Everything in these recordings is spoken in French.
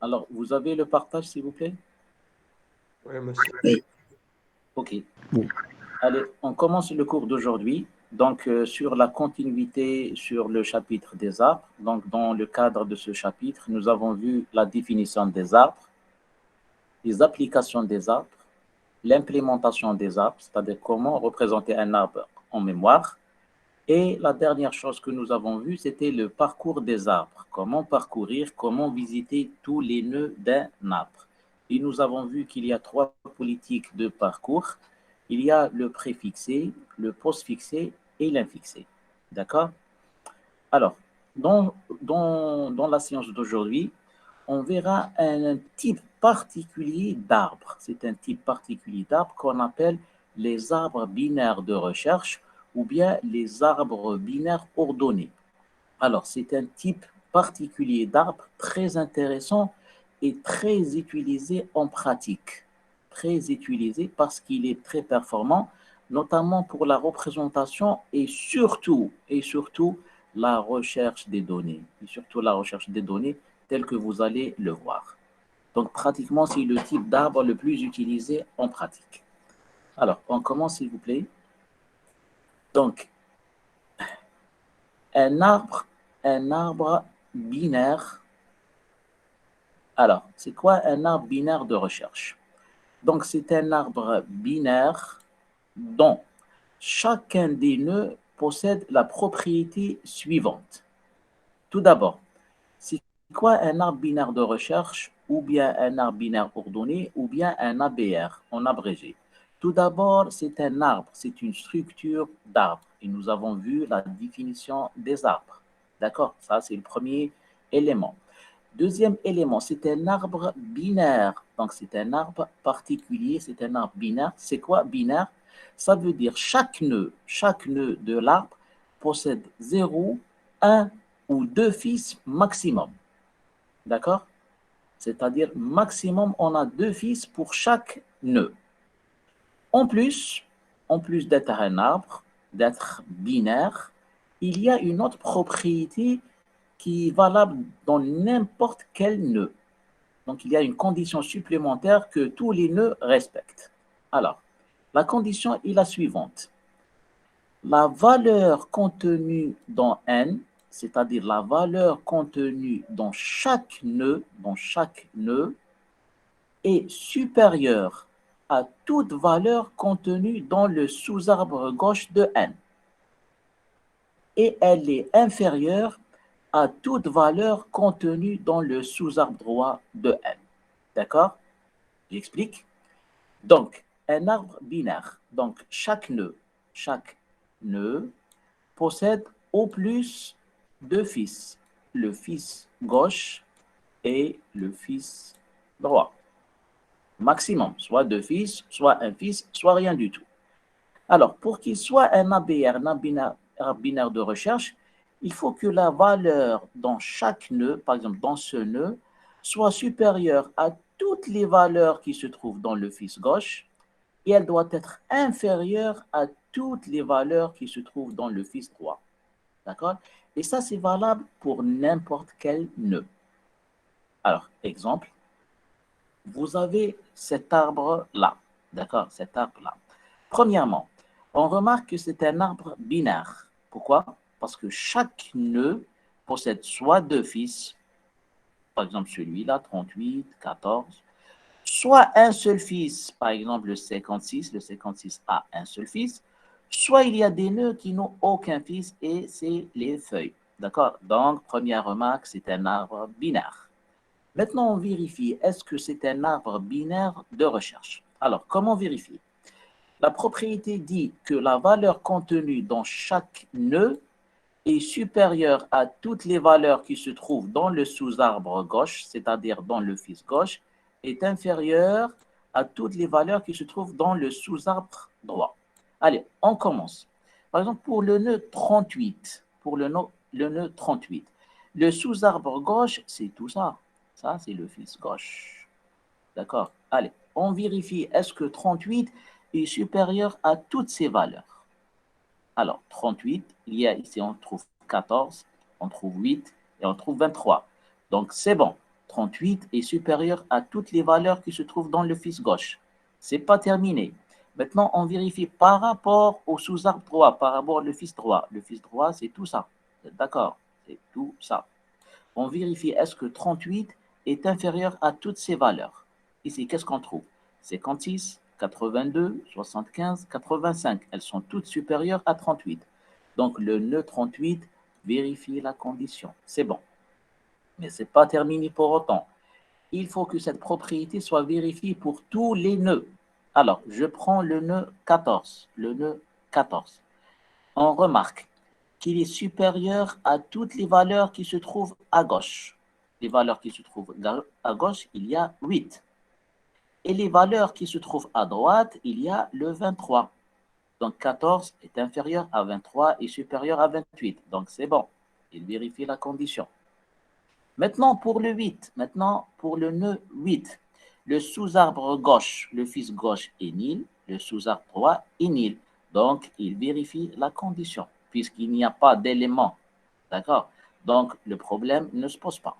Alors, vous avez le partage, s'il vous plaît? Oui, monsieur. Oui. OK. Oui. Allez, on commence le cours d'aujourd'hui. Donc, sur la continuité sur le chapitre des arbres. Donc, dans le cadre de ce chapitre, nous avons vu la définition des arbres, les applications des arbres, l'implémentation des arbres, c'est-à-dire comment représenter un arbre en mémoire. Et la dernière chose que nous avons vue, c'était le parcours des arbres. Comment parcourir, comment visiter tous les nœuds d'un arbre. Et nous avons vu qu'il y a trois politiques de parcours. Il y a le préfixé, le postfixé et l'infixé. D'accord? Alors, dans la science d'aujourd'hui, on verra un type particulier d'arbre. C'est un type particulier d'arbre qu'on appelle les arbres binaires de recherche ou bien les arbres binaires ordonnés. Alors, c'est un type particulier d'arbre très intéressant et très utilisé en pratique. Très utilisé parce qu'il est très performant, notamment pour la représentation et surtout la recherche des données. Et surtout la recherche des données telles que vous allez le voir. Donc, pratiquement, c'est le type d'arbre le plus utilisé en pratique. Alors, on commence, s'il vous plaît. Donc, un arbre binaire. Alors, c'est quoi un arbre binaire de recherche? Donc, c'est un arbre binaire dont chacun des nœuds possède la propriété suivante. Tout d'abord, c'est quoi un arbre binaire de recherche ou bien un arbre binaire ordonné ou bien un ABR en abrégé? Tout d'abord, c'est un arbre, c'est une structure d'arbre et nous avons vu la définition des arbres. D'accord? Ça, c'est le premier élément. Deuxième élément, c'est un arbre binaire. Donc, c'est un arbre particulier, c'est un arbre binaire. C'est quoi binaire? Ça veut dire chaque nœud de l'arbre possède 0, 1 ou 2 fils maximum. D'accord? C'est-à-dire maximum, on a 2 fils pour chaque nœud. En plus, d'être un arbre, d'être binaire, il y a une autre propriété qui est valable dans n'importe quel nœud. Donc, il y a une condition supplémentaire que tous les nœuds respectent. Alors, la condition est la suivante. La valeur contenue dans n, c'est-à-dire la valeur contenue dans chaque nœud, est supérieure à toute valeur contenue dans le sous-arbre gauche de n. Et elle est inférieure à toute valeur contenue dans le sous-arbre droit de n. D'accord? J'explique. Donc, un arbre binaire. Donc, chaque nœud possède au plus deux fils. Le fils gauche et le fils droit. Maximum, soit deux fils, soit un fils, soit rien du tout. Alors, pour qu'il soit un ABR, un binaire de recherche, il faut que la valeur dans chaque nœud, par exemple dans ce nœud, soit supérieure à toutes les valeurs qui se trouvent dans le fils gauche et elle doit être inférieure à toutes les valeurs qui se trouvent dans le fils droit. D'accord? Et ça, c'est valable pour n'importe quel nœud. Alors, exemple, vous avez cet arbre-là. D'accord? Cet arbre-là. Premièrement, on remarque que c'est un arbre binaire. Pourquoi? Parce que chaque nœud possède soit deux fils, par exemple celui-là, 38, 14, soit un seul fils, par exemple le 56 a un seul fils, soit il y a des nœuds qui n'ont aucun fils et c'est les feuilles. D'accord? Donc, première remarque, c'est un arbre binaire. Maintenant, on vérifie, est-ce que c'est un arbre binaire de recherche? Alors, comment vérifier? La propriété dit que la valeur contenue dans chaque nœud est supérieure à toutes les valeurs qui se trouvent dans le sous-arbre gauche, c'est-à-dire dans le fils gauche, est inférieure à toutes les valeurs qui se trouvent dans le sous-arbre droit. Allez, on commence. Par exemple, pour le nœud 38, le nœud 38, le sous-arbre gauche, c'est tout ça. Ça, c'est le fils gauche. D'accord? Allez, on vérifie, est-ce que 38 est supérieur à toutes ces valeurs? Alors, 38, il y a ici, on trouve 14, on trouve 8 et on trouve 23. Donc, c'est bon. 38 est supérieur à toutes les valeurs qui se trouvent dans le fils gauche. Ce n'est pas terminé. Maintenant, on vérifie par rapport au sous-arbre droit, par rapport au fils droit. Le fils droit, c'est tout ça. D'accord? C'est tout ça. On vérifie est-ce que 38 est inférieur à toutes ces valeurs. Ici, qu'est-ce qu'on trouve? 56, 82, 75, 85. Elles sont toutes supérieures à 38. Donc, le nœud 38 vérifie la condition. C'est bon. Mais ce n'est pas terminé pour autant. Il faut que cette propriété soit vérifiée pour tous les nœuds. Alors, je prends le nœud 14. Le nœud 14. On remarque qu'il est supérieur à toutes les valeurs qui se trouvent à gauche. Les valeurs qui se trouvent à gauche, il y a 8. Et les valeurs qui se trouvent à droite, il y a le 23. Donc 14 est inférieur à 23 et supérieur à 28. Donc c'est bon. Il vérifie la condition. Maintenant pour le 8, maintenant pour le nœud 8. Le sous-arbre gauche, le fils gauche est nil, le sous-arbre droit est nil. Donc il vérifie la condition puisqu'il n'y a pas d'élément. D'accord? Donc le problème ne se pose pas.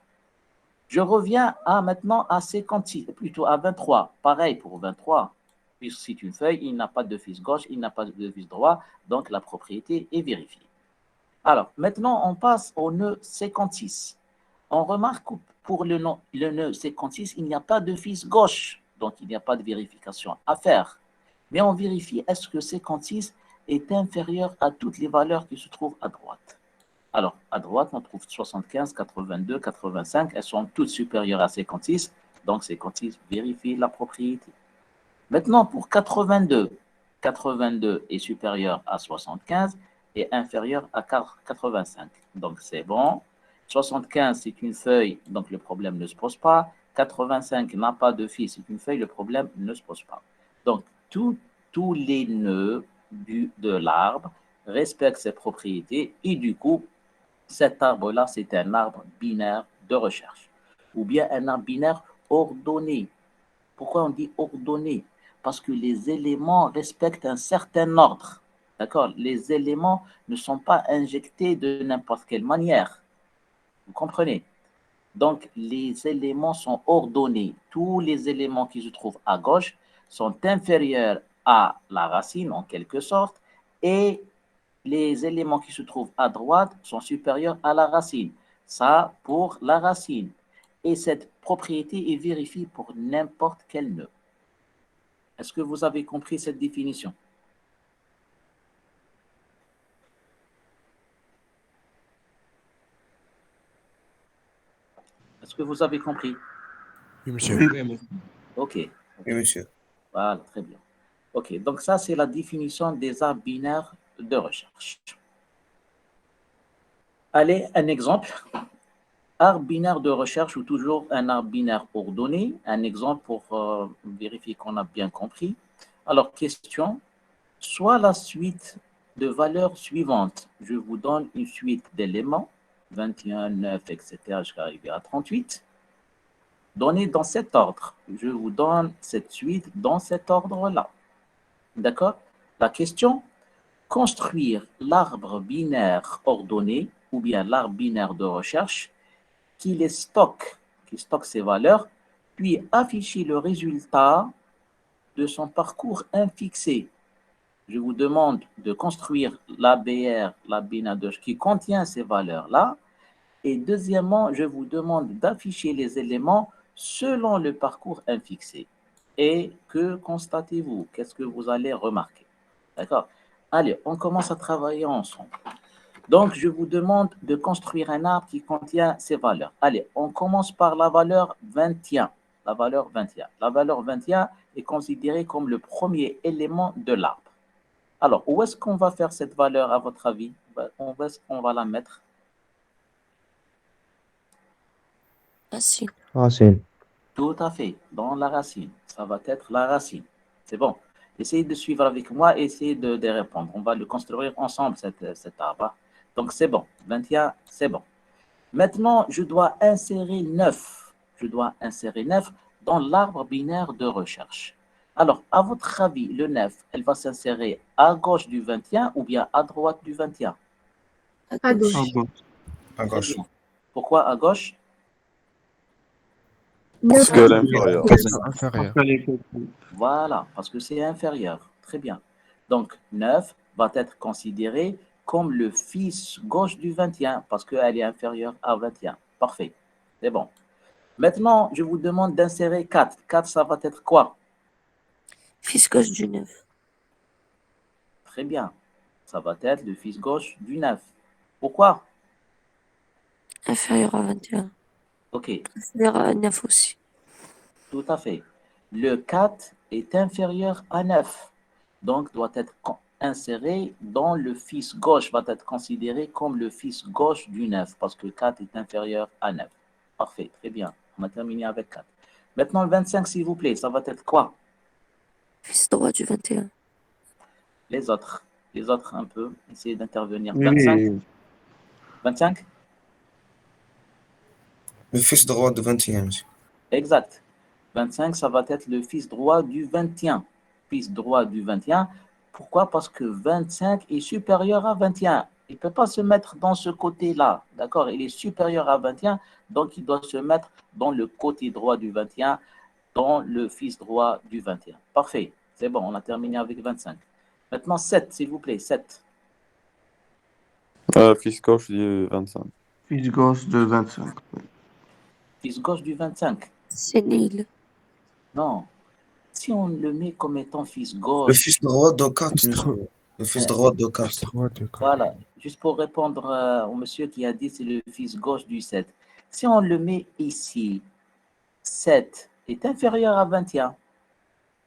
Je reviens maintenant à 56, plutôt à 23. Pareil pour 23. Puisque c'est une feuille, il n'a pas de fils gauche, il n'a pas de fils droit, donc la propriété est vérifiée. Alors, maintenant, on passe au nœud 56. On remarque que pour le nœud 56, il n'y a pas de fils gauche, donc il n'y a pas de vérification à faire. Mais on vérifie est-ce que 56 est inférieur à toutes les valeurs qui se trouvent à droite. Alors, à droite, on trouve 75, 82, 85. Elles sont toutes supérieures à 56. Donc, 56 vérifie la propriété. Maintenant, pour 82, 82 est supérieur à 75 et inférieur à 85. Donc, c'est bon. 75, c'est une feuille, donc le problème ne se pose pas. 85 n'a pas de fils, c'est une feuille, le problème ne se pose pas. Donc, tous les nœuds de l'arbre respectent ces propriétés et du coup, cet arbre-là, c'est un arbre binaire de recherche ou bien un arbre binaire ordonné. Pourquoi on dit ordonné? Parce que les éléments respectent un certain ordre. D'accord? Les éléments ne sont pas injectés de n'importe quelle manière. Vous comprenez? Donc, les éléments sont ordonnés. Tous les éléments qui se trouvent à gauche sont inférieurs à la racine, en quelque sorte, et les éléments qui se trouvent à droite sont supérieurs à la racine. Ça, pour la racine. Et cette propriété est vérifiée pour n'importe quel nœud. Est-ce que vous avez compris cette définition? Est-ce que vous avez compris? Oui, monsieur. Ok. Oui, monsieur. Voilà, très bien. Ok, donc ça, c'est la définition des arbres binaires de recherche. Allez, un exemple. Arbre binaire de recherche ou toujours un arbre binaire ordonné. Un exemple pour vérifier qu'on a bien compris. Alors, question. Soit la suite de valeurs suivantes. Je vous donne une suite d'éléments, 21, 9, etc. jusqu'à arriver à 38. Donnez dans cet ordre. Je vous donne cette suite dans cet ordre-là. D'accord? La question, construire l'arbre binaire ordonné ou bien l'arbre binaire de recherche qui stocke ces valeurs, puis afficher le résultat de son parcours infixé. Je vous demande de construire l'ABR, la binaire qui contient ces valeurs-là. Et deuxièmement, je vous demande d'afficher les éléments selon le parcours infixé. Et que constatez-vous? Qu'est-ce que vous allez remarquer? D'accord? Allez, on commence à travailler ensemble. Donc, je vous demande de construire un arbre qui contient ces valeurs. Allez, on commence par la valeur 21. La valeur 21. La valeur 21 est considérée comme le premier élément de l'arbre. Alors, où est-ce qu'on va faire cette valeur, à votre avis? Où est-ce qu'on va la mettre? Racine. Racine. Tout à fait, dans la racine. Ça va être la racine. C'est bon. Essayez de suivre avec moi et essayez de répondre. On va le construire ensemble, cet arbre. Donc, c'est bon. 21, c'est bon. Maintenant, je dois insérer 9. Je dois insérer 9 dans l'arbre binaire de recherche. Alors, à votre avis, le 9, elle va s'insérer à gauche du 21 ou bien à droite du 21? À gauche. À gauche. Pourquoi à gauche? Parce qu'elle est inférieure. Inférieur. Voilà, parce que c'est inférieur. Très bien. Donc, 9 va être considéré comme le fils gauche du 21 parce qu'elle est inférieure à 21. Parfait. C'est bon. Maintenant, je vous demande d'insérer 4. 4, ça va être quoi? Fils gauche du 9. Très bien. Ça va être le fils gauche du 9. Pourquoi? Inférieur à 21. Ok, Inférieur à 9 aussi. tout à fait. Le 4 est inférieur à 9. Donc, doit être inséré dans le fils gauche, va être considéré comme le fils gauche du 9 parce que 4 est inférieur à 9. Parfait, très bien. On a terminé avec 4. Maintenant, le 25, s'il vous plaît, ça va être quoi? Fils droit du 21. Les autres un peu, essayez d'intervenir. Oui, 25, oui. 25, Le fils droit de 21, monsieur. exact. 25, ça va être le fils droit du 21. Fils droit du 21. Pourquoi? Parce que 25 est supérieur à 21. Il ne peut pas se mettre dans ce côté-là. D'accord? Il est supérieur à 21, donc il doit se mettre dans le côté droit du 21, dans le fils droit du 21. Parfait. C'est bon, on a terminé avec 25. Maintenant, 7, s'il vous plaît. 7. Fils gauche du 25. Fils gauche de 25. Fils gauche du 25. C'est nul. Non. Si on le met comme étant fils Le gauche, fils droit de 4, Fils droit. monsieur. Le fils droit de Fils 4. droit de 4. voilà, juste pour répondre au monsieur qui a dit c'est le fils gauche du 7. Si on le met ici, 7 est inférieur à 21.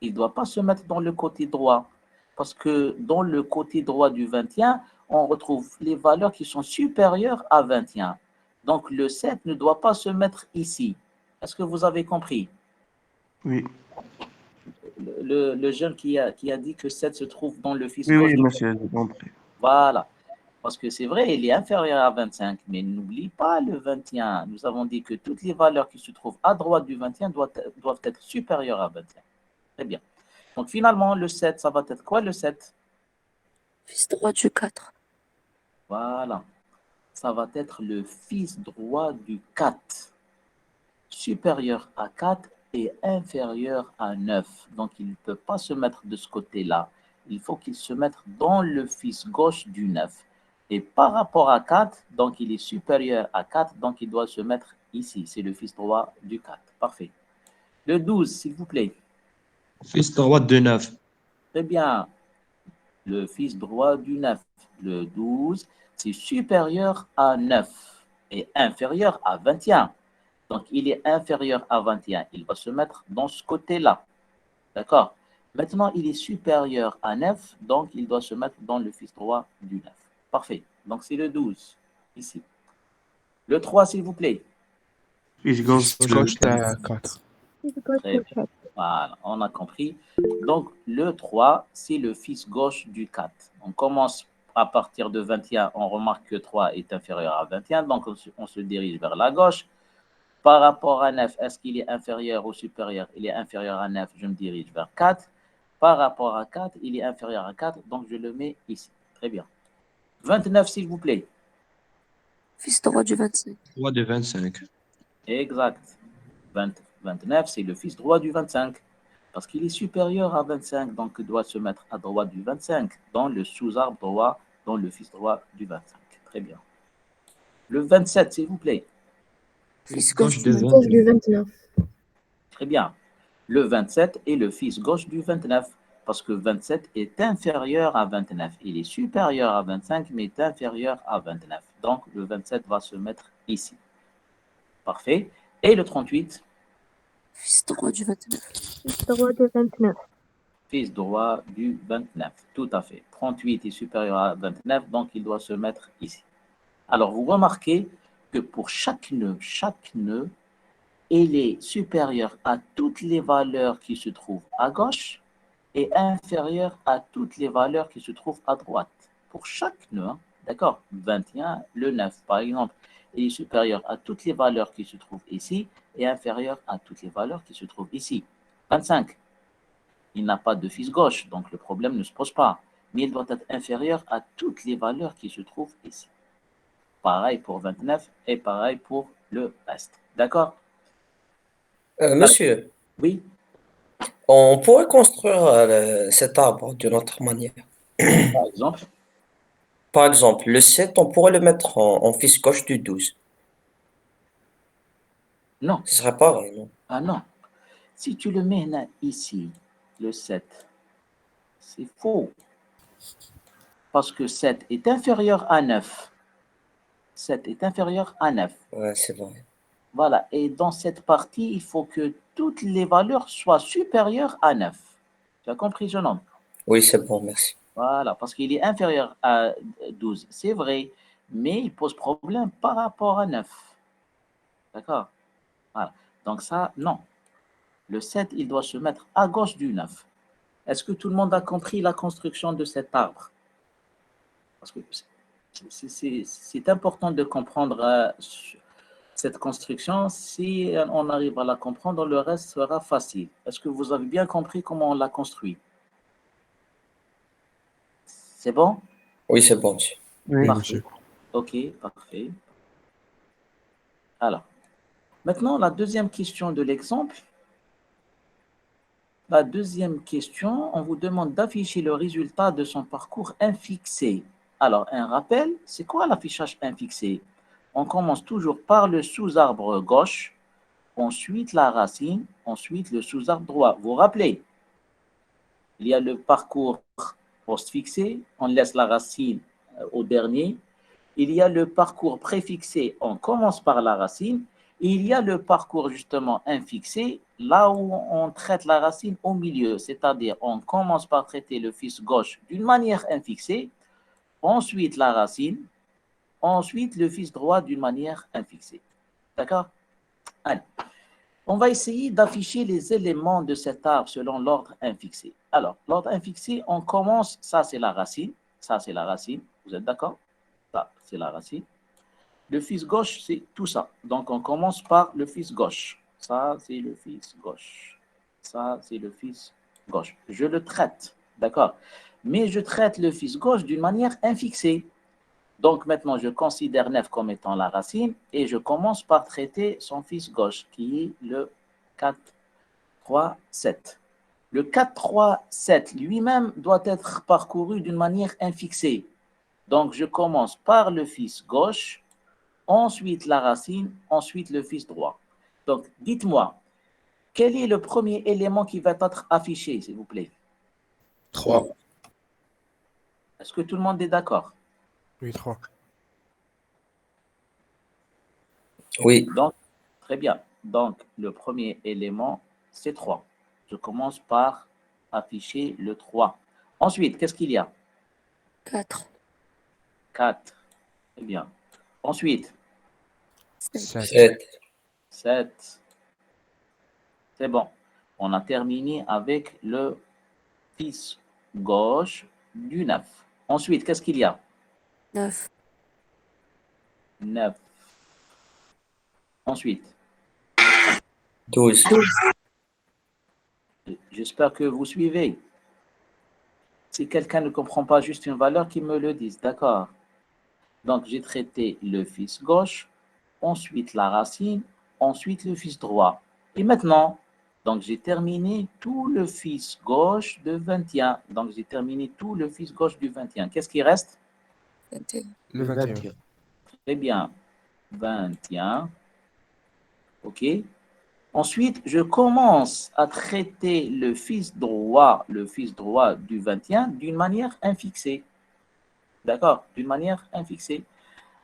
Il ne doit pas se mettre dans le côté droit. Parce que dans le côté droit du 21, on retrouve les valeurs qui sont supérieures à 21. Donc le 7 ne doit pas se mettre ici. Est-ce que vous avez compris? Oui. Le jeune qui a dit que 7 se trouve dans le fils Oui, gauche oui, du... monsieur, j'ai compris. Voilà. Parce que c'est vrai, il est inférieur à 25, mais n'oublie pas le 21. Nous avons dit que toutes les valeurs qui se trouvent à droite du 21 doivent être supérieures à 21. Très bien. Donc finalement, le 7, ça va être quoi le 7? Fils droit du 4. Voilà. Ça va être le fils droit du 4. Supérieur à 4 et inférieur à 9. Donc il ne peut pas se mettre de ce côté-là. Il faut qu'il se mette dans le fils gauche du 9. Et par rapport à 4, donc il est supérieur à 4, donc il doit se mettre ici. C'est le fils droit du 4. Parfait. Le 12, s'il vous plaît. Fils droit de 9. Très bien. Le fils droit du 9. Le 12, c'est supérieur à 9 et inférieur à 21. Donc, il est inférieur à 21. Il va se mettre dans ce côté-là. D'accord? Maintenant, il est supérieur à 9, donc il doit se mettre dans le fils droit du 9. Parfait. Donc, c'est le 12, ici. Le 3, s'il vous plaît. Fils gauche Fils de gauche de 4. Très bien. Voilà, on a compris. Donc, le 3, c'est le fils gauche du 4. On commence à partir de 21. On remarque que 3 est inférieur à 21, donc on se dirige vers la gauche. Par rapport à 9, est-ce qu'il est inférieur ou supérieur? Il est inférieur à 9, je me dirige vers 4. Par rapport à 4, il est inférieur à 4, donc je le mets ici. Très bien. 29, s'il vous plaît. Fils droit du 25. Droit de 25. Exact. 29, c'est le fils droit du 25. Parce qu'il est supérieur à 25, donc il doit se mettre à droite du 25, dans le sous-arbre droit, dans le fils droit du 25. Très bien. Le 27, s'il vous plaît. Fils gauche de du 29. Très bien. Le 27 est le fils gauche du 29, parce que 27 est inférieur à 29. Il est supérieur à 25, mais est inférieur à 29. Donc, le 27 va se mettre ici. Parfait. Et le 38? Fils droit du 29. Fils droit du 29. Tout à fait. 38 est supérieur à 29, donc il doit se mettre ici. Alors, vous remarquez que pour chaque nœud, il est supérieur à toutes les valeurs qui se trouvent à gauche et inférieur à toutes les valeurs qui se trouvent à droite. Pour chaque nœud, hein, d'accord? 21, le 9, par exemple, il est supérieur à toutes les valeurs qui se trouvent ici et inférieur à toutes les valeurs qui se trouvent ici. 25, il n'a pas de fils gauche, donc le problème ne se pose pas. Mais il doit être inférieur à toutes les valeurs qui se trouvent ici. Pareil pour 29 et pareil pour le reste. D'accord? Monsieur, Oui, on pourrait construire cet arbre d'une autre manière. par exemple. Par exemple, le 7, on pourrait le mettre en fils gauche du 12. Non. Ce serait pareil, non? Ah non. Si tu le mets là, ici, le 7, c'est faux. Parce que 7 est inférieur à 9. 7 est inférieur à 9. Ouais, c'est vrai. Voilà. Et dans cette partie, il faut que toutes les valeurs soient supérieures à 9. Tu as compris, jeune homme? Oui, c'est bon, merci. Voilà, parce qu'il est inférieur à 12. C'est vrai, mais il pose problème par rapport à 9. D'accord? Voilà. Donc ça, non. Le 7, il doit se mettre à gauche du 9. Est-ce que tout le monde a compris la construction de cet arbre? Parce que c'est important de comprendre cette construction. Si on arrive à la comprendre, le reste sera facile. Est-ce que vous avez bien compris comment on l'a construit? C'est bon? Oui, c'est bon, monsieur. Oui, Parfait. monsieur. Ok, parfait. Alors, maintenant, la deuxième question de l'exemple. La deuxième question, on vous demande d'afficher le résultat de son parcours infixé. Alors, un rappel, c'est quoi l'affichage infixé? On commence toujours par le sous-arbre gauche, ensuite la racine, ensuite le sous-arbre droit. Vous vous rappelez? Il y a le parcours postfixé, on laisse la racine au dernier. Il y a le parcours préfixé, on commence par la racine. Et il y a le parcours justement infixé, là où on traite la racine au milieu, c'est-à-dire on commence par traiter le fils gauche d'une manière infixée, ensuite la racine, ensuite le fils droit d'une manière infixée. D'accord? Allez, on va essayer d'afficher les éléments de cet arbre selon l'ordre infixé. Alors, l'ordre infixé, on commence, ça c'est la racine, vous êtes d'accord? Ça, c'est la racine. Le fils gauche, c'est tout ça. Donc, on commence par le fils gauche. Ça, c'est le fils gauche. Ça, c'est le fils gauche. Je le traite, d'accord? Mais je traite le fils gauche d'une manière infixée. Donc, maintenant, je considère 9 comme étant la racine et je commence par traiter son fils gauche, qui est le 4, 3, 7. Le 4, 3, 7 lui-même doit être parcouru d'une manière infixée. Donc, je commence par le fils gauche, ensuite la racine, ensuite le fils droit. Donc, dites-moi, quel est le premier élément qui va être affiché, s'il vous plaît? 3. Est-ce que tout le monde est d'accord? Oui, 3. Oui, Donc, très bien. Donc, le premier élément, c'est 3. Je commence par afficher le 3. Ensuite, qu'est-ce qu'il y a? 4, 4. Très bien. Ensuite, 7, 7. 7. 7. C'est bon. On a terminé avec le fils gauche du 9. Ensuite, qu'est-ce qu'il y a? 9, 9. Ensuite, 12. j'espère que vous suivez. Si quelqu'un ne comprend pas juste une valeur, qu'il me le dise. D'accord. Donc, j'ai traité le fils gauche, ensuite la racine, ensuite le fils droit. Et maintenant, donc j'ai terminé tout le fils gauche de 21. Donc, j'ai terminé tout le fils gauche du 21. Qu'est-ce qui reste? 21, Le 21. Très bien. 21. OK. Ensuite, je commence à traiter le fils droit du 21 d'une manière infixée. D'accord? D'une manière infixée.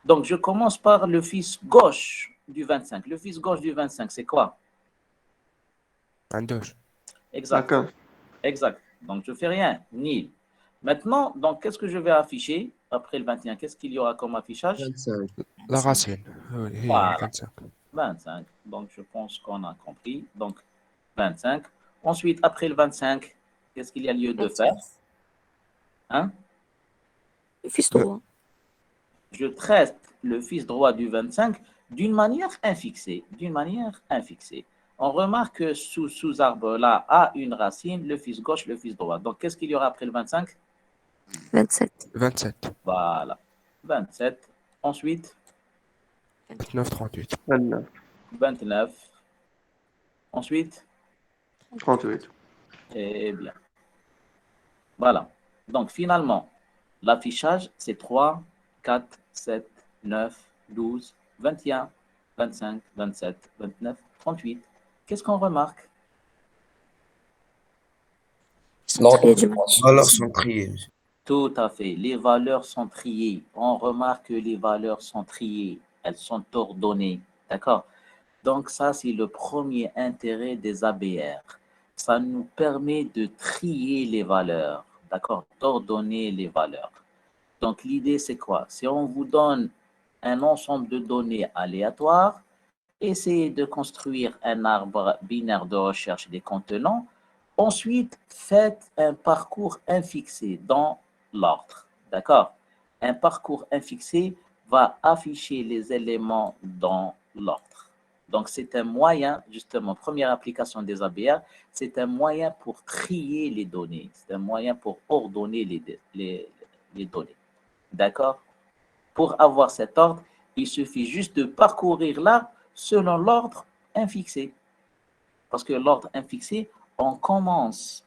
Donc, je commence par le fils gauche du 25. Le fils gauche du 25, c'est quoi? Un 2. Exact. D'accord. Exact. Donc, je ne fais rien. Nil. Maintenant, donc, qu'est-ce que je vais afficher après le 21? Qu'est-ce qu'il y aura comme affichage? 25. La racine. Oui, Voilà. 25. 25. Donc, je pense qu'on a compris. Donc, 25. Ensuite, après le 25, qu'est-ce qu'il y a lieu de faire? 29. Hein? Le fils Le- droit. Je traite le fils droit du 25 d'une manière infixée. D'une manière infixée. On remarque que sous arbre-là a une racine, le fils gauche, le fils droit. Donc, qu'est-ce qu'il y aura après le 25? 27, 27. Voilà. 27. Ensuite, 29, 38. 29. 29. Ensuite, 38. eh bien, voilà. Donc, finalement, l'affichage, c'est 3, 4, 7, 9, 12, 21, 25, 27, 29, 38. Qu'est-ce qu'on remarque? L'ordre Trier de du croissance. Valeurs sont triées, monsieur. Tout à fait. Les valeurs sont triées. On remarque que les valeurs sont triées. Elles sont ordonnées. D'accord? Donc, ça, c'est le premier intérêt des ABR. Ça nous permet de trier les valeurs. D'accord? D'ordonner les valeurs. Donc, l'idée, c'est quoi? Si on vous donne un ensemble de données aléatoires, essayez de construire un arbre binaire de recherche des contenants. Ensuite, faites un parcours infixé dans l'ordre. D'accord? Un parcours infixé va afficher les éléments dans l'ordre. Donc, c'est un moyen, justement, première application des ABR, c'est un moyen pour trier les données. C'est un moyen pour ordonner les données. D'accord? Pour avoir cet ordre, il suffit juste de parcourir là selon l'ordre infixé. Parce que l'ordre infixé, on commence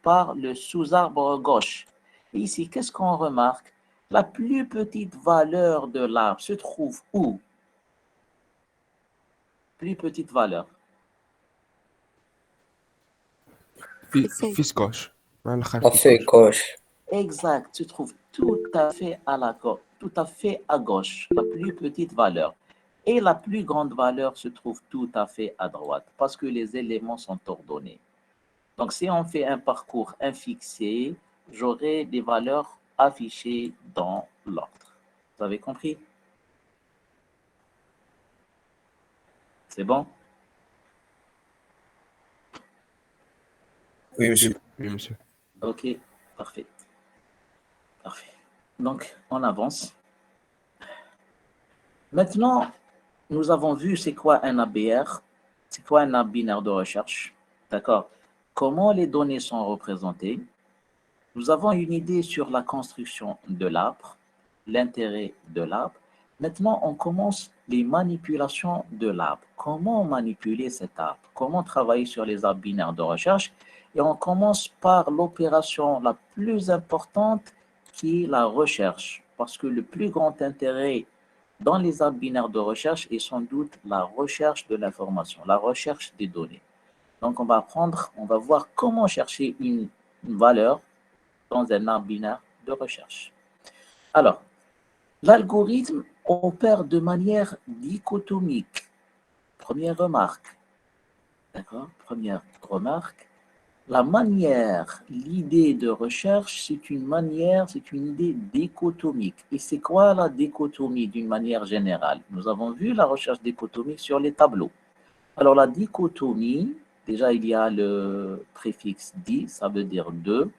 par le sous-arbre gauche. Et ici, qu'est-ce qu'on remarque? La plus petite valeur de l'arbre se trouve où? Plus petite valeur. فيس gauche. على الآخر La فيس feuille gauche. gauche. Exact, se trouve tout à fait tout à fait à gauche, la plus petite valeur. Et la plus grande valeur se trouve tout à fait à droite, parce que les éléments sont ordonnés. Donc, si on fait un parcours infixé, j'aurai des valeurs affichées dans l'ordre. Vous avez compris? C'est bon? Oui, monsieur. Oui, monsieur. Ok, parfait. Parfait. Donc, on avance. Maintenant, nous avons vu c'est quoi un ABR, c'est quoi un arbre binaire de recherche, d'accord? Comment les données sont représentées. Nous avons une idée sur la construction de l'arbre, l'intérêt de l'arbre. Maintenant, on commence les manipulations de l'arbre. Comment manipuler cet arbre? Comment travailler sur les arbres binaires de recherche? Et on commence par l'opération la plus importante qui est la recherche. Parce que le plus grand intérêt dans les arbres binaires de recherche est sans doute la recherche de l'information, la recherche des données. Donc, on va voir comment chercher une valeur dans un arbre binaire de recherche. Alors, l'algorithme opère de manière dichotomique. Première remarque. D'accord? Première remarque. La manière, l'idée de recherche, c'est une idée dichotomique. Et c'est quoi la dichotomie d'une manière générale? Nous avons vu la recherche dichotomique sur les tableaux. Alors, la dichotomie, déjà, il y a le préfixe di, ça veut dire deux.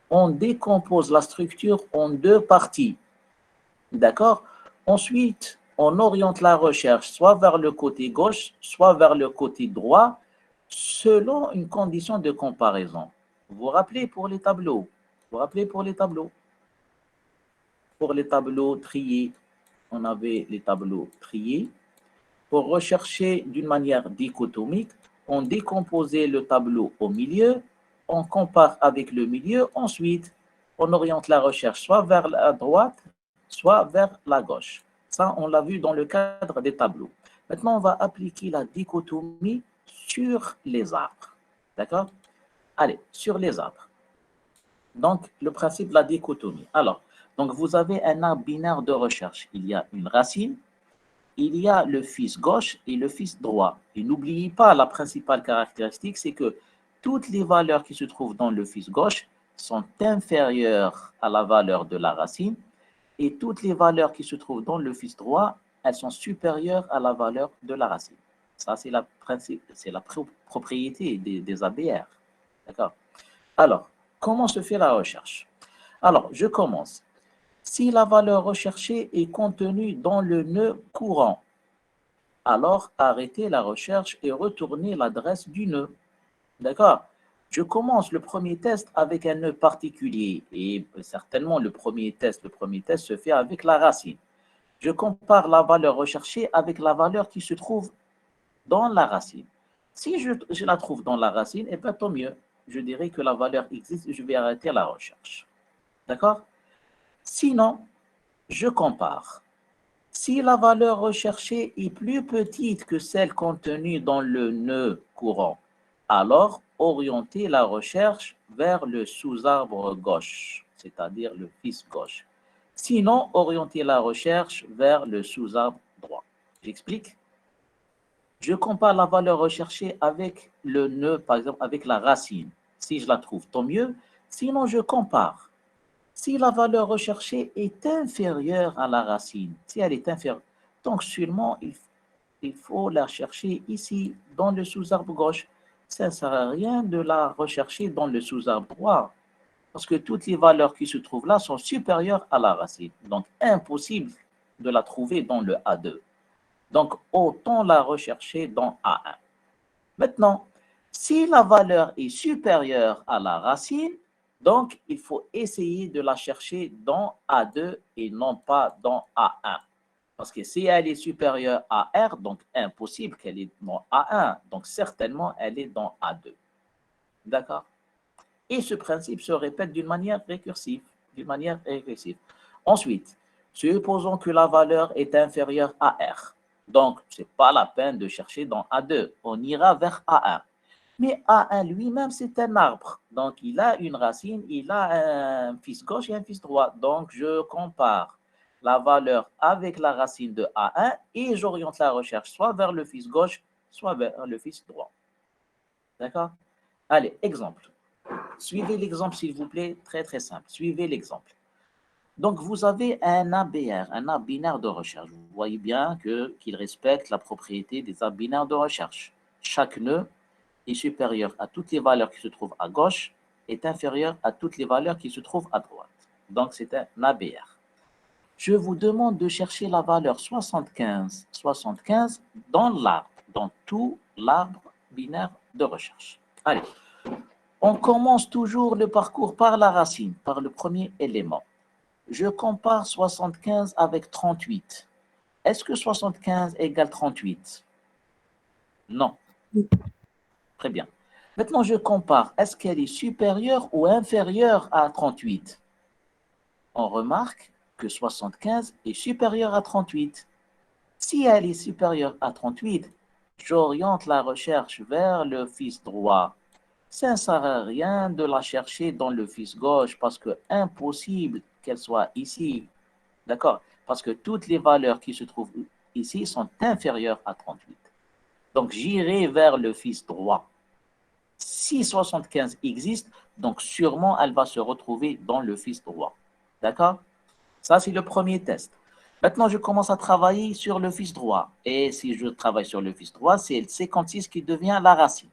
On décompose la structure en deux parties. D'accord? Ensuite, on oriente la recherche soit vers le côté gauche, soit vers le côté droit, selon une condition de comparaison. Vous vous rappelez pour les tableaux? Vous vous rappelez pour les tableaux? Pour les tableaux triés, on avait les tableaux triés. Pour rechercher d'une manière dichotomique, on décomposait le tableau au milieu, on compare avec le milieu, ensuite on oriente la recherche soit vers la droite, soit vers la gauche. Ça, on l'a vu dans le cadre des tableaux. Maintenant, on va appliquer la dichotomie sur les arbres. D'accord? Allez, sur les arbres. Donc, le principe de la dichotomie. Alors, donc vous avez un arbre binaire de recherche. Il y a une racine, il y a le fils gauche et le fils droit. Et n'oubliez pas, la principale caractéristique, c'est que toutes les valeurs qui se trouvent dans le fils gauche sont inférieures à la valeur de la racine et toutes les valeurs qui se trouvent dans le fils droit, elles sont supérieures à la valeur de la racine. Ça, c'est la propriété des ABR. D'accord? Alors, comment se fait la recherche? Alors, je commence. Si la valeur recherchée est contenue dans le nœud courant, alors arrêtez la recherche et retournez l'adresse du nœud. D'accord? Je commence le premier test avec un nœud particulier et certainement le premier test se fait avec la racine. Je compare la valeur recherchée avec la valeur qui se trouve dans la racine. Si je la trouve dans la racine, eh bien, tant mieux. Je dirais que la valeur existe et je vais arrêter la recherche. D'accord? Sinon, je compare. Si la valeur recherchée est plus petite que celle contenue dans le nœud courant, alors orientez la recherche vers le sous-arbre gauche, c'est-à-dire le fils gauche. Sinon, orientez la recherche vers le sous-arbre droit. J'explique. Je compare la valeur recherchée avec le nœud, par exemple, avec la racine. Si je la trouve, tant mieux. Sinon, je compare. Si la valeur recherchée est inférieure à la racine, si elle est inférieure, donc seulement il faut la chercher ici, dans le sous-arbre gauche. Ça ne sert à rien de la rechercher dans le sous-arbre droit, parce que toutes les valeurs qui se trouvent là sont supérieures à la racine. Donc, impossible de la trouver dans le A2. Donc, autant la rechercher dans A1. Maintenant, si la valeur est supérieure à la racine, donc il faut essayer de la chercher dans A2 et non pas dans A1. Parce que si elle est supérieure à R, donc impossible qu'elle est dans A1. Donc certainement, elle est dans A2. D'accord? Et ce principe se répète d'une manière récursive. Ensuite, supposons que la valeur est inférieure à R. Donc, ce n'est pas la peine de chercher dans A2. On ira vers A1. Mais A1 lui-même, c'est un arbre. Donc, il a une racine, il a un fils gauche et un fils droit. Donc, je compare la valeur avec la racine de A1 et j'oriente la recherche soit vers le fils gauche, soit vers le fils droit. D'accord? Allez, exemple. Suivez l'exemple, s'il vous plaît, très très simple. Suivez l'exemple. Donc, vous avez un ABR, un arbre binaire de recherche. Vous voyez bien qu'il respecte la propriété des arbres binaires de recherche. Chaque nœud est supérieur à toutes les valeurs qui se trouvent à gauche, est inférieur à toutes les valeurs qui se trouvent à droite. Donc, c'est un ABR. Je vous demande de chercher la valeur 75 dans l'arbre, dans tout l'arbre binaire de recherche. Allez, on commence toujours le parcours par la racine, par le premier élément. Je compare 75 avec 38. Est-ce que 75 égale 38? Non. Très bien. Maintenant, je compare. Est-ce qu'elle est supérieure ou inférieure à 38? On remarque que 75 est supérieure à 38. Si elle est supérieure à 38, j'oriente la recherche vers le fils droit. Ça ne sert à rien de la chercher dans le fils gauche parce que impossible qu'elle soit ici. D'accord? Parce que toutes les valeurs qui se trouvent ici sont inférieures à 38. Donc, j'irai vers le fils droit. Si 75 existe, donc sûrement elle va se retrouver dans le fils droit. D'accord? Ça, c'est le premier test. Maintenant, je commence à travailler sur le fils droit. Et si je travaille sur le fils droit, c'est le 56 qui devient la racine.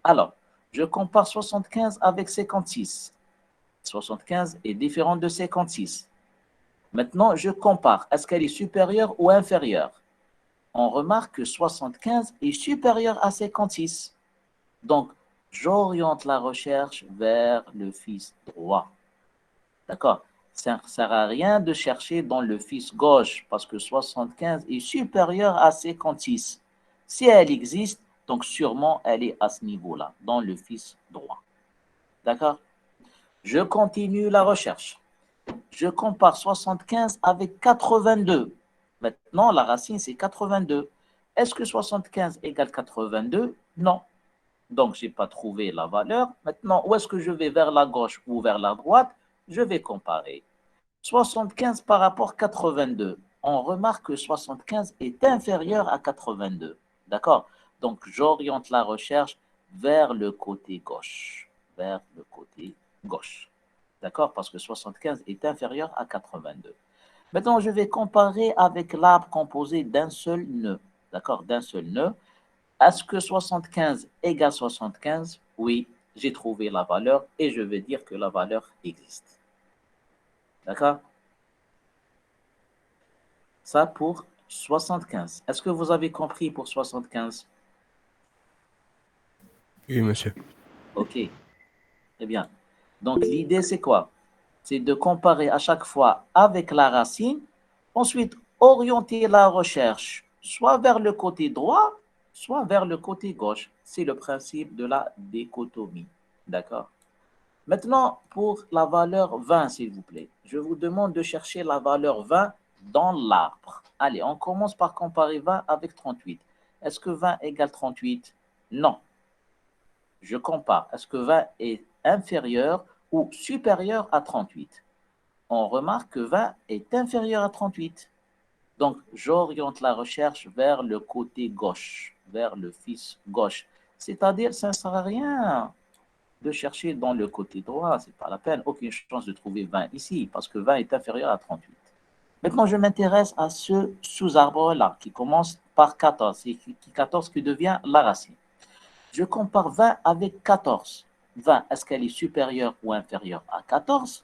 Alors, je compare 75 avec 56. 75 est différent de 56. Maintenant, je compare. Est-ce qu'elle est supérieure ou inférieure? On remarque que 75 est supérieur à 56. Donc, j'oriente la recherche vers le fils droit. D'accord? Ça ne sert à rien de chercher dans le fils gauche parce que 75 est supérieur à 56. Si elle existe, donc sûrement elle est à ce niveau-là, dans le fils droit. D'accord? Je continue la recherche. Je compare 75 avec 82. Maintenant, la racine, c'est 82. Est-ce que 75 égale 82? Non. Donc, je n'ai pas trouvé la valeur. Maintenant, où est-ce que je vais, vers la gauche ou vers la droite? Je vais comparer. 75 par rapport à 82. On remarque que 75 est inférieur à 82. D'accord? Donc, j'oriente la recherche vers le côté gauche. Vers le côté gauche. D'accord? Parce que 75 est inférieur à 82. Maintenant, je vais comparer avec l'arbre composé d'un seul nœud. D'accord? D'un seul nœud. Est-ce que 75 égale 75? Oui, j'ai trouvé la valeur et je vais dire que la valeur existe. D'accord? Ça pour 75. Est-ce que vous avez compris pour 75? Oui, monsieur. Ok, très bien. Donc, l'idée, c'est quoi? C'est de comparer à chaque fois avec la racine, ensuite orienter la recherche soit vers le côté droit, soit vers le côté gauche. C'est le principe de la dichotomie. D'accord? Maintenant, pour la valeur 20, s'il vous plaît, je vous demande de chercher la valeur 20 dans l'arbre. Allez, on commence par comparer 20 avec 38. Est-ce que 20 égale 38? Non. Je compare. Est-ce que 20 est inférieur ou supérieur à 38? On remarque que 20 est inférieur à 38. Donc, j'oriente la recherche vers le côté gauche, vers le fils gauche. C'est-à-dire, ça ne sert à rien de chercher dans le côté droit. Ce n'est pas la peine. Aucune chance de trouver 20 ici, parce que 20 est inférieur à 38. Maintenant, je m'intéresse à ce sous-arbre-là, qui commence par 14, et 14 qui devient la racine. Je compare 20 avec 14. 20, est-ce qu'elle est supérieure ou inférieure à 14?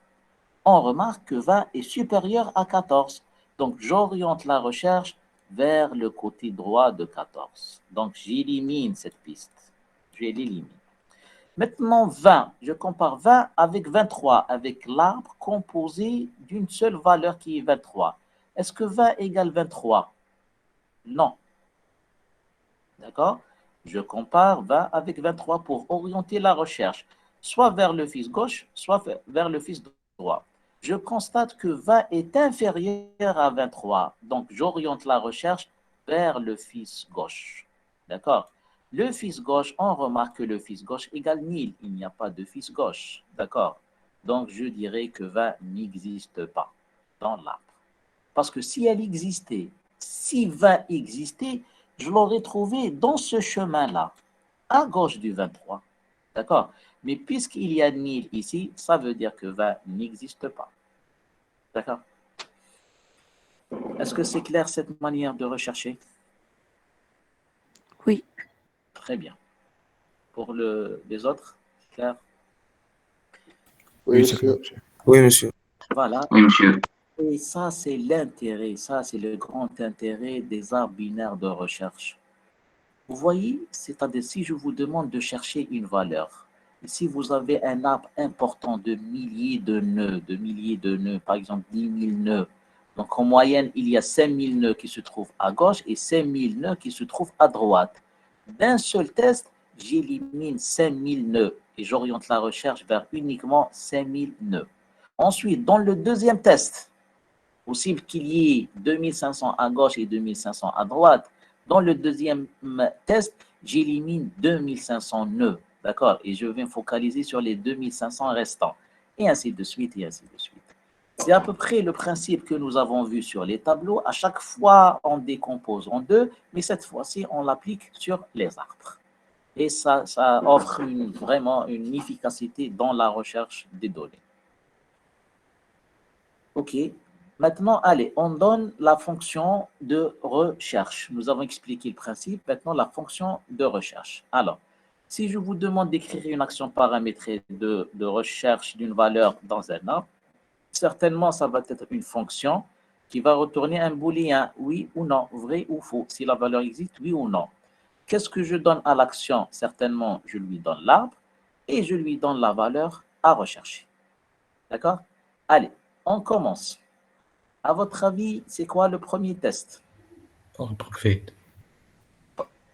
On remarque que 20 est supérieur à 14. Donc, j'oriente la recherche vers le côté droit de 14. Donc, j'élimine cette piste. Je l'élimine. Maintenant, 20. Je compare 20 avec 23, avec l'arbre composé d'une seule valeur qui est 23. Est-ce que 20 égale 23? Non. D'accord? Je compare 20 avec 23 pour orienter la recherche, soit vers le fils gauche, soit vers le fils droit. Je constate que 20 est inférieur à 23, donc j'oriente la recherche vers le fils gauche. D'accord? Le fils gauche, on remarque que le fils gauche égale 1000. Il n'y a pas de fils gauche. D'accord? Donc je dirais que 20 n'existe pas dans l'arbre. Parce que si elle existait, si 20 existait, je l'aurais trouvé dans ce chemin-là, à gauche du 23. D'accord? Mais puisqu'il y a 1000 ici, ça veut dire que 20 n'existe pas. D'accord? Est-ce que c'est clair cette manière de rechercher? Oui. Très bien. Pour les autres, clair? Oui, c'est clair, monsieur. Oui, monsieur. Voilà. Oui, monsieur. Et ça, c'est l'intérêt, ça, c'est le grand intérêt des arbres binaires de recherche. Vous voyez, c'est-à-dire si je vous demande de chercher une valeur, si vous avez un arbre important de milliers de nœuds, par exemple 10 000 nœuds, donc en moyenne, il y a 5 000 nœuds qui se trouvent à gauche et 5 000 nœuds qui se trouvent à droite. D'un seul test, j'élimine 5 000 nœuds et j'oriente la recherche vers uniquement 5 000 nœuds. Ensuite, dans le deuxième test, possible qu'il y ait 2500 à gauche et 2500 à droite. Dans le deuxième test, j'élimine 2500 nœuds, d'accord? Et je vais me focaliser sur les 2500 restants, et ainsi de suite, et ainsi de suite. C'est à peu près le principe que nous avons vu sur les tableaux. À chaque fois, on décompose en deux, mais cette fois-ci, on l'applique sur les arbres. Et ça offre vraiment une efficacité dans la recherche des données. OK. Maintenant, allez, on donne la fonction de recherche. Nous avons expliqué le principe. Maintenant, la fonction de recherche. Alors, si je vous demande d'écrire une action paramétrée de recherche d'une valeur dans un arbre, certainement, ça va être une fonction qui va retourner un booléen, oui ou non, vrai ou faux, si la valeur existe, oui ou non. Qu'est-ce que je donne à l'action? Certainement, je lui donne l'arbre et je lui donne la valeur à rechercher. D'accord? Allez, on commence. À votre avis, c'est quoi le premier test? Arbre vide.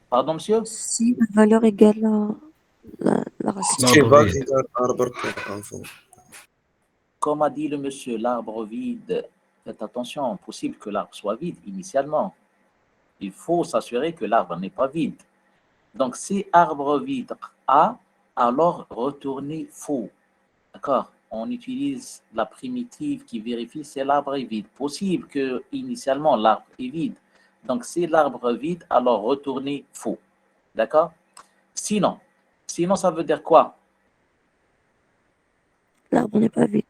Pardon, monsieur? Si la valeur égale la racine. Tu L'arbre vas vide. égal arbre pour info. Comme a dit le monsieur, l'arbre vide. Faites attention, possible que l'arbre soit vide initialement. Il faut s'assurer que l'arbre n'est pas vide. Donc, si arbre vide A, alors retournez faux. D'accord? On utilise la primitive qui vérifie si l'arbre est vide. Possible que initialement l'arbre est vide. Donc, si l'arbre est vide, alors retournez faux. D'accord? Sinon, ça veut dire quoi? L'arbre n'est pas vide.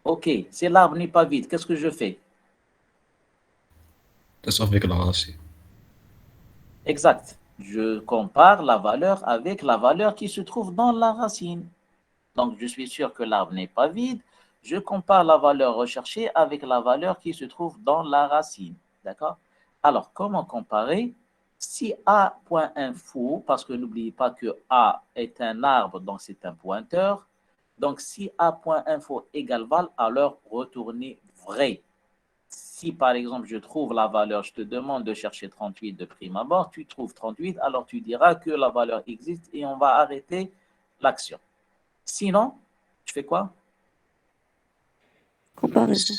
OK, si l'arbre n'est pas vide, qu'est-ce que je fais? Das avec la racine. Exact. Je compare la valeur avec la valeur qui se trouve dans la racine. Donc, je suis sûr que l'arbre n'est pas vide. Je compare la valeur recherchée avec la valeur qui se trouve dans la racine. D'accord? Alors, comment comparer? Si A.info, parce que n'oubliez pas que A est un arbre, donc c'est un pointeur. Donc, si A.info égale val, alors retournez vrai. Si par exemple je trouve la valeur, je te demande de chercher 38 de prime abord, tu trouves 38, alors tu diras que la valeur existe et on va arrêter l'action. Sinon, tu fais quoi? Comparaison.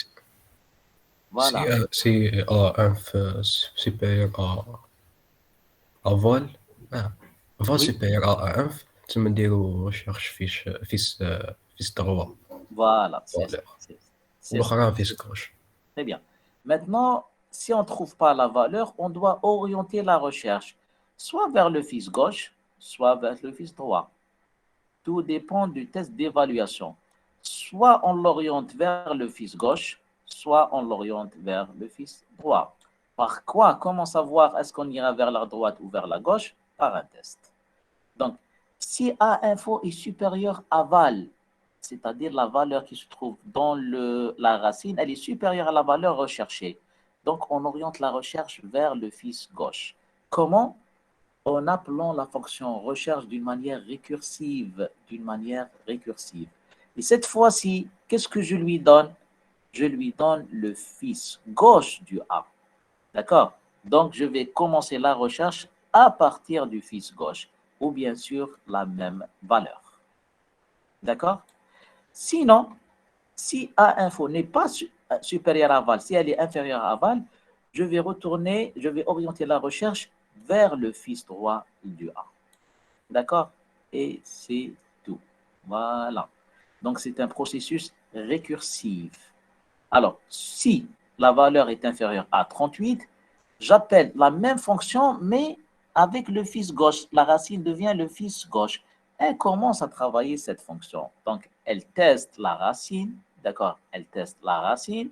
Voilà. Si A1 supérieur à vol, vol Oui. supérieur à A1, tu me dis recherche fiche droit. Voilà, c'est ça. Valeur. C'est ça. والأخرى fiche gauche. Très bien. Maintenant, si on ne trouve pas la valeur, on doit orienter la recherche soit vers le fils gauche, soit vers le fils droit. Tout dépend du test d'évaluation. Soit on l'oriente vers le fils gauche, soit on l'oriente vers le fils droit. Par quoi? Comment savoir est-ce qu'on ira vers la droite ou vers la gauche? Par un test. Donc, si A info est supérieur à val, c'est-à-dire la valeur qui se trouve dans la racine, elle est supérieure à la valeur recherchée. Donc, on oriente la recherche vers le fils gauche. Comment? En appelant la fonction recherche d'une manière récursive. Et cette fois-ci, qu'est-ce que je lui donne? Je lui donne le fils gauche du A. D'accord? Donc, je vais commencer la recherche à partir du fils gauche, ou bien sûr la même valeur. D'accord? Sinon, si A info n'est pas supérieure à val, si elle est inférieure à val, je vais orienter la recherche vers le fils droit du A. D'accord? Et c'est tout. Voilà. Donc, c'est un processus récursif. Alors, si la valeur est inférieure à 38, j'appelle la même fonction, mais avec le fils gauche. La racine devient le fils gauche. Elle commence à travailler cette fonction. Donc, elle teste la racine. D'accord? Elle teste la racine.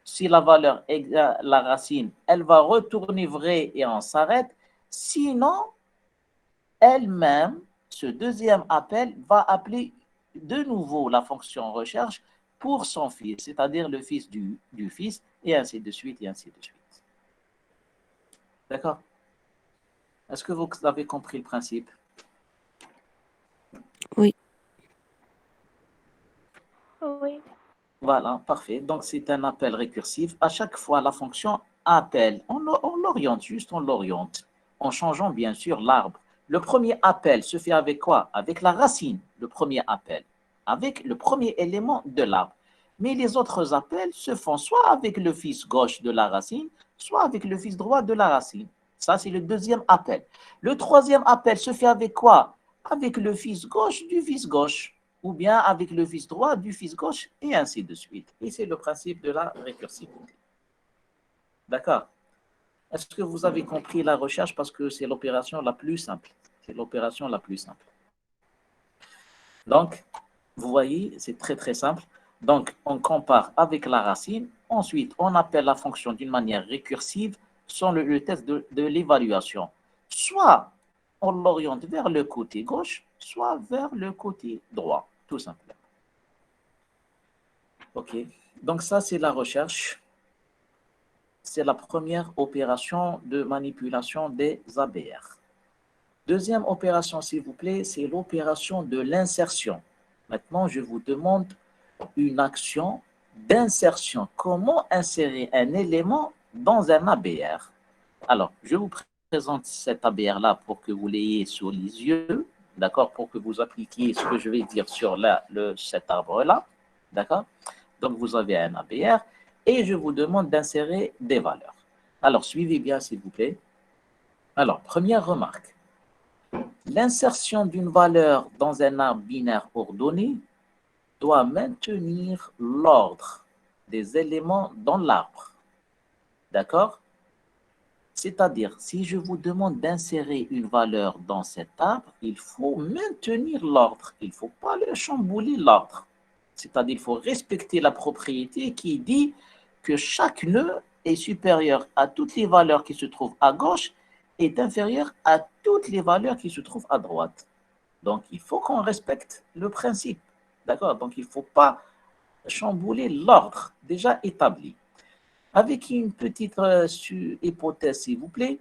Si la valeur est la racine, elle va retourner vrai et on s'arrête. Sinon, elle-même, ce deuxième appel va appeler de nouveau la fonction recherche pour son fils, c'est-à-dire le fils du fils, et ainsi de suite, et ainsi de suite. D'accord? Est-ce que vous avez compris le principe? Oui. Oui. Voilà, parfait. Donc, c'est un appel récursif. À chaque fois, la fonction appelle. On l'oriente, juste on l'oriente, en changeant bien sûr l'arbre. Le premier appel se fait avec quoi? Avec la racine, le premier appel, avec le premier élément de l'arbre. Mais les autres appels se font soit avec le fils gauche de la racine, soit avec le fils droit de la racine. Ça, c'est le deuxième appel. Le troisième appel se fait avec quoi? Avec le fils gauche du fils gauche, ou bien avec le fils droit du fils gauche, et ainsi de suite. Et c'est le principe de la récursivité. D'accord? Est-ce que vous avez compris la recherche? Parce que c'est l'opération la plus simple. C'est l'opération la plus simple. Donc, vous voyez, c'est très très simple. Donc, on compare avec la racine. Ensuite, on appelle la fonction d'une manière récursive sans le test de l'évaluation. Soit on l'oriente vers le côté gauche, soit vers le côté droit, tout simplement. OK. Donc, ça, c'est la recherche. C'est la première opération de manipulation des ABR. Deuxième opération, s'il vous plaît, c'est l'opération de l'insertion. Maintenant, je vous demande une action d'insertion. Comment insérer un élément dans un ABR? Alors, je vous présente cet ABR-là pour que vous l'ayez sous les yeux, d'accord, pour que vous appliquiez ce que je vais dire sur cet arbre-là, d'accord? Donc, vous avez un ABR et je vous demande d'insérer des valeurs. Alors, suivez bien, s'il vous plaît. Alors, première remarque. L'insertion d'une valeur dans un arbre binaire ordonné doit maintenir l'ordre des éléments dans l'arbre. D'accord? C'est-à-dire, si je vous demande d'insérer une valeur dans cet arbre, il faut maintenir l'ordre. Il ne faut pas le chambouler l'ordre. C'est-à-dire, il faut respecter la propriété qui dit que chaque nœud est supérieur à toutes les valeurs qui se trouvent à gauche et est inférieur à toutes les valeurs qui se trouvent à droite. Donc, il faut qu'on respecte le principe. D'accord? Donc, il ne faut pas chambouler l'ordre déjà établi. Avec une petite hypothèse, s'il vous plaît,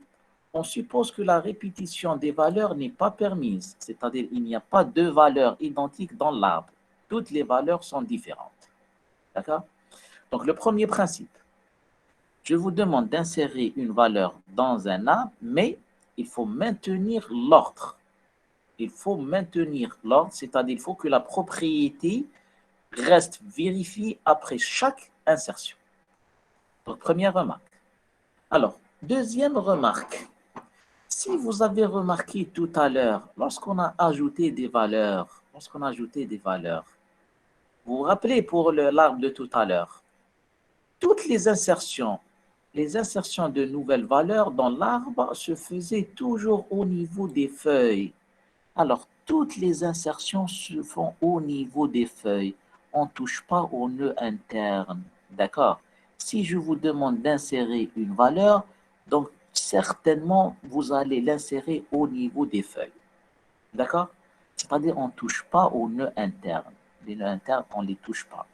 on suppose que la répétition des valeurs n'est pas permise, c'est-à-dire il n'y a pas deux valeurs identiques dans l'arbre. Toutes les valeurs sont différentes. D'accord? Donc, le premier principe, Je vous demande d'insérer une valeur dans un arbre, mais il faut maintenir l'ordre. Il faut maintenir l'ordre, c'est-à-dire il faut que la propriété reste vérifiée après chaque insertion. Donc, première remarque. Alors, deuxième remarque. Si vous avez remarqué tout à l'heure, lorsqu'on a ajouté des valeurs, vous vous rappelez pour l'arbre de tout à l'heure, toutes les insertions de nouvelles valeurs dans l'arbre se faisaient toujours au niveau des feuilles. Alors, toutes les insertions se font au niveau des feuilles. On ne touche pas au nœud interne. D'accord? Si je vous demande d'insérer une valeur, donc certainement, vous allez l'insérer au niveau des feuilles. D'accord? C'est-à-dire, on ne touche pas au nœud interne. Les nœuds internes, on ne les touche pas.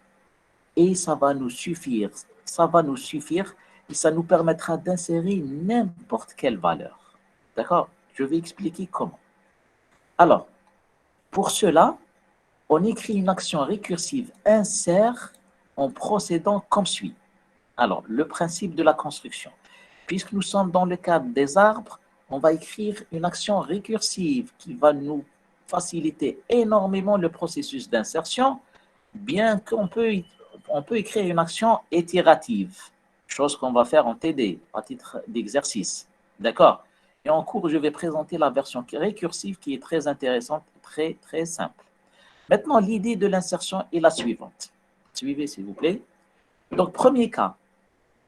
Et ça va nous suffire. Ça va nous suffire et ça nous permettra d'insérer n'importe quelle valeur. D'accord? Je vais expliquer comment. Alors, pour cela, on écrit une action récursive insert en procédant comme suit. Alors, le principe de la construction. Puisque nous sommes dans le cadre des arbres, on va écrire une action récursive qui va nous faciliter énormément le processus d'insertion, bien qu'on peut écrire une action itérative, chose qu'on va faire en TD, à titre d'exercice. D'accord? Et en cours, je vais présenter la version récursive qui est très intéressante, très, très simple. Maintenant, l'idée de l'insertion est la suivante. Suivez, s'il vous plaît. Donc, premier cas,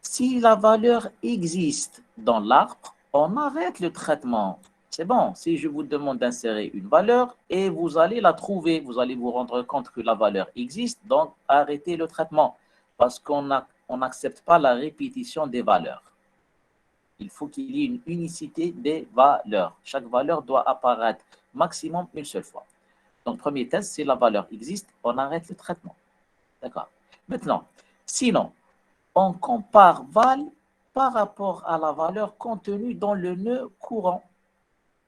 si la valeur existe dans l'arbre, on arrête le traitement. C'est bon, si je vous demande d'insérer une valeur et vous allez la trouver, vous allez vous rendre compte que la valeur existe, donc arrêtez le traitement parce qu'on n'accepte pas la répétition des valeurs. Il faut qu'il y ait une unicité des valeurs. Chaque valeur doit apparaître maximum une seule fois. Donc, premier test, si la valeur existe, on arrête le traitement. D'accord. Maintenant, sinon, on compare val par rapport à la valeur contenue dans le nœud courant.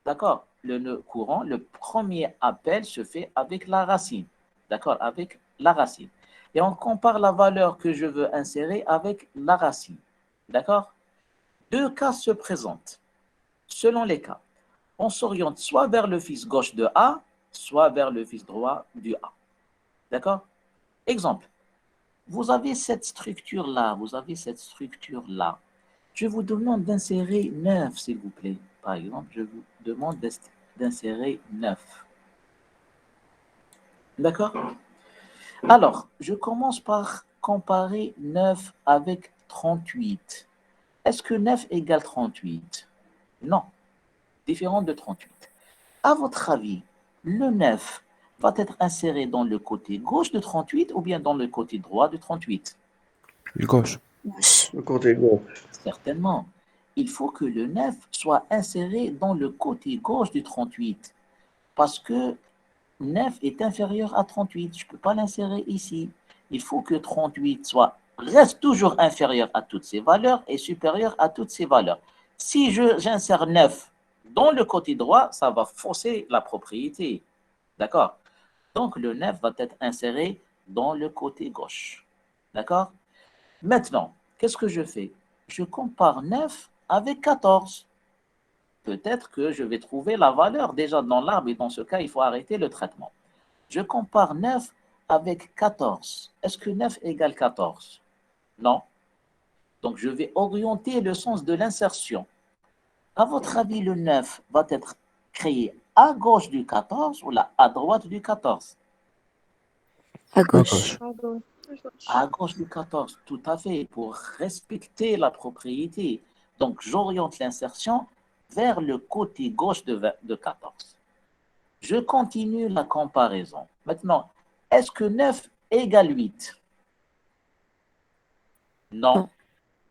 D'accord? Le nœud courant, le premier appel se fait avec la racine. D'accord? Avec la racine. Et on compare la valeur que je veux insérer avec la racine. D'accord? Deux cas se présentent. Selon les cas, on s'oriente soit vers le fils gauche de A, soit vers le fils droit du A. D'accord? Exemple. Vous avez cette structure-là, Je vous demande d'insérer 9, s'il vous plaît. Par exemple, je vous demande d'insérer 9. D'accord? Alors, je commence par comparer 9 avec 38. Est-ce que 9 égale 38? Non, différent de 38. À votre avis, le 9 va être inséré dans le côté gauche de 38 ou bien dans le côté droit de 38? الجوش. Le côté gauche. Certainement. Il faut que le 9 soit inséré dans le côté gauche du 38 parce que 9 est inférieur à 38. Je ne peux pas l'insérer ici. Il faut que 38 reste toujours inférieur à toutes ces valeurs et supérieur à toutes ces valeurs. Si j'insère 9 dans le côté droit, ça va fausser la propriété. D'accord? Donc, le 9 va être inséré dans le côté gauche. D'accord? Maintenant, qu'est-ce que je fais? Je compare 9 avec 14. Peut-être que je vais trouver la valeur déjà dans l'arbre et dans ce cas, il faut arrêter le traitement. Je compare 9 avec 14. Est-ce que 9 égale 14? Non. Donc, je vais orienter le sens de l'insertion. À votre avis, le 9 va être créé à gauche du 14 ou là, à droite du 14? À gauche. À gauche du 14, tout à fait, pour respecter la propriété. Donc, j'oriente l'insertion vers le côté gauche de 14. Je continue la comparaison. Maintenant, est-ce que 9 égale 8? Non. Non.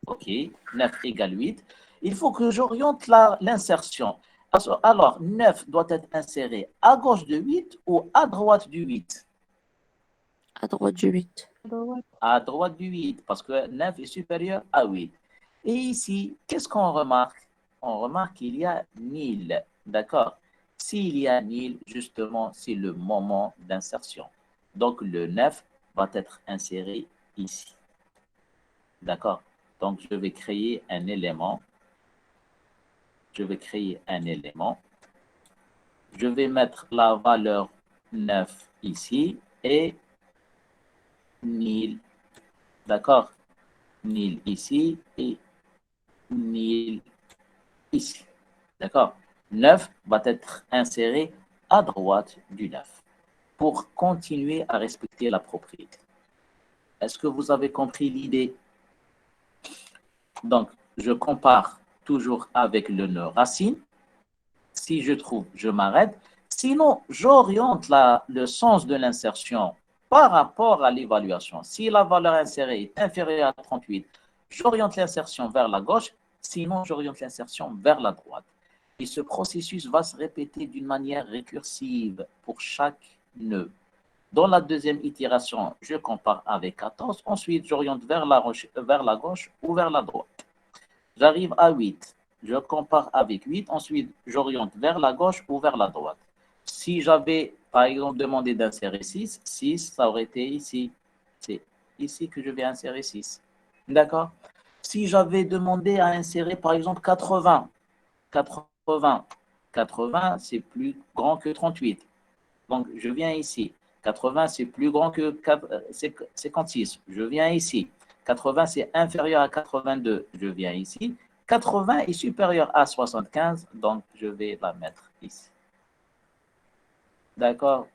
OK, 9 égale 8. Il faut que j'oriente l'insertion. Alors, 9 doit être inséré à gauche de 8 ou à droite du 8? À droite du 8. À droite du 8, parce que 9 est supérieur à 8. Et ici, qu'est-ce qu'on remarque? On remarque qu'il y a nil. D'accord? S'il y a nil, justement, c'est le moment d'insertion. Donc, le 9 va être inséré ici. D'accord? Donc, je vais créer un élément. Je vais créer un élément. Je vais mettre la valeur 9 ici et nil. D'accord? Nil ici et nil ici. D'accord? 9 va être inséré à droite du 9 pour continuer à respecter la propriété. Est-ce que vous avez compris l'idée? Donc, je compare toujours avec le nœud racine. Si je trouve, je m'arrête. Sinon, j'oriente le sens de l'insertion par rapport à l'évaluation. Si la valeur insérée est inférieure à 38, j'oriente l'insertion vers la gauche. Sinon, j'oriente l'insertion vers la droite. Et ce processus va se répéter d'une manière récursive pour chaque nœud. Dans la deuxième itération, je compare avec 14. Ensuite, j'oriente vers la gauche ou vers la droite. J'arrive à 8. Je compare avec 8. Ensuite, j'oriente vers la gauche ou vers la droite. Si j'avais, par exemple, demandé d'insérer 6, 6, ça aurait été ici. C'est ici que je vais insérer 6. D'accord? Si j'avais demandé à insérer, par exemple, 80, 80, c'est plus grand que 38. Donc, je viens ici. 80, c'est plus grand que 56. Je viens ici. 80, c'est inférieur à 82. Je viens ici. 80 est supérieur à 75, donc je vais la mettre ici. D'accord?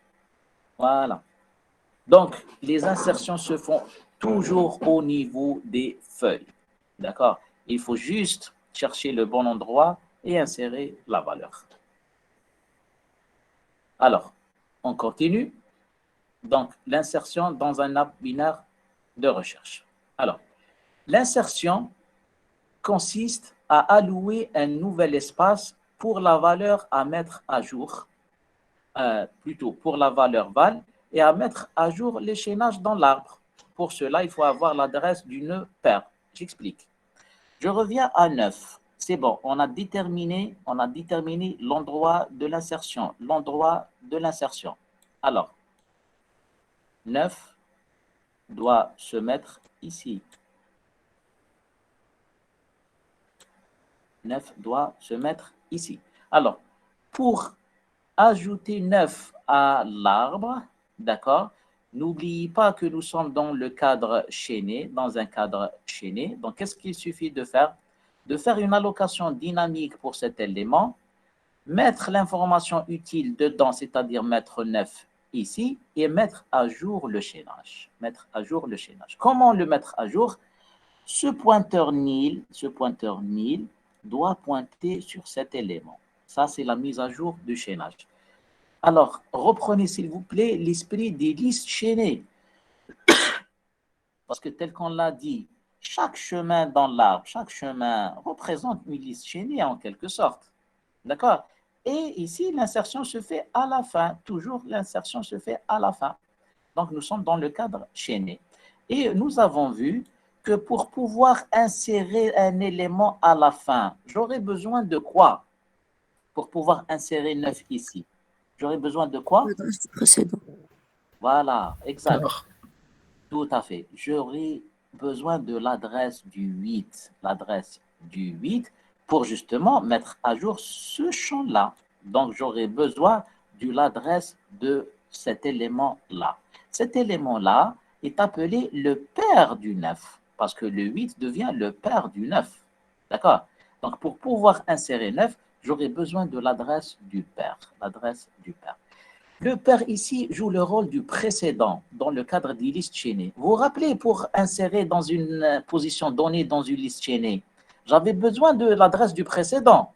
Voilà. Donc, les insertions se font toujours au niveau des feuilles. D'accord? Il faut juste chercher le bon endroit et insérer la valeur. Alors, on continue. Donc, l'insertion dans un arbre binaire de recherche. Alors, l'insertion consiste à allouer un nouvel espace pour la valeur à mettre à jour, plutôt pour la valeur val, et à mettre à jour l'échénage dans l'arbre. Pour cela, il faut avoir l'adresse du nœud pair. J'explique. Je reviens à 9. C'est bon, on a déterminé l'endroit de l'insertion. Alors, 9 doit se mettre ici. 9 doit se mettre ici. Alors, pour ajouter 9 à l'arbre, d'accord, n'oubliez pas que nous sommes dans le cadre chaîné, dans un cadre chaîné. Donc, qu'est-ce qu'il suffit de faire? De faire une allocation dynamique pour cet élément, mettre l'information utile dedans, c'est-à-dire mettre 9 ici, et mettre à jour le chaînage. Comment le mettre à jour? Ce pointeur nil doit pointer sur cet élément. Ça, c'est la mise à jour du chaînage. Alors, reprenez s'il vous plaît l'esprit des listes chaînées. Parce que tel qu'on l'a dit, chaque chemin dans l'arbre, chaque chemin représente une liste chaînée en quelque sorte. D'accord? Et ici, l'insertion se fait à la fin. Toujours, l'insertion se fait à la fin. Donc, nous sommes dans le cadre chaîné. Et nous avons vu que pour pouvoir insérer un élément à la fin, j'aurais besoin de quoi? Pour pouvoir insérer 9 ici, j'aurais besoin de quoi? L'adresse du précédent. Voilà, exact. Pair. Tout à fait. J'aurais besoin de l'adresse du 8. L'adresse du 8 pour justement mettre à jour ce champ-là. Donc, j'aurais besoin de l'adresse de cet élément-là. Cet élément-là est appelé le pair du 9 parce que le 8 devient le pair du 9. D'accord? Donc, pour pouvoir insérer 9, j'aurais besoin de l'adresse du pair. L'adresse du pair. Le pair ici joue le rôle du précédent dans le cadre des listes chaînées. Vous vous rappelez, pour insérer dans une position donnée dans une liste chaînée, j'avais besoin de l'adresse du précédent,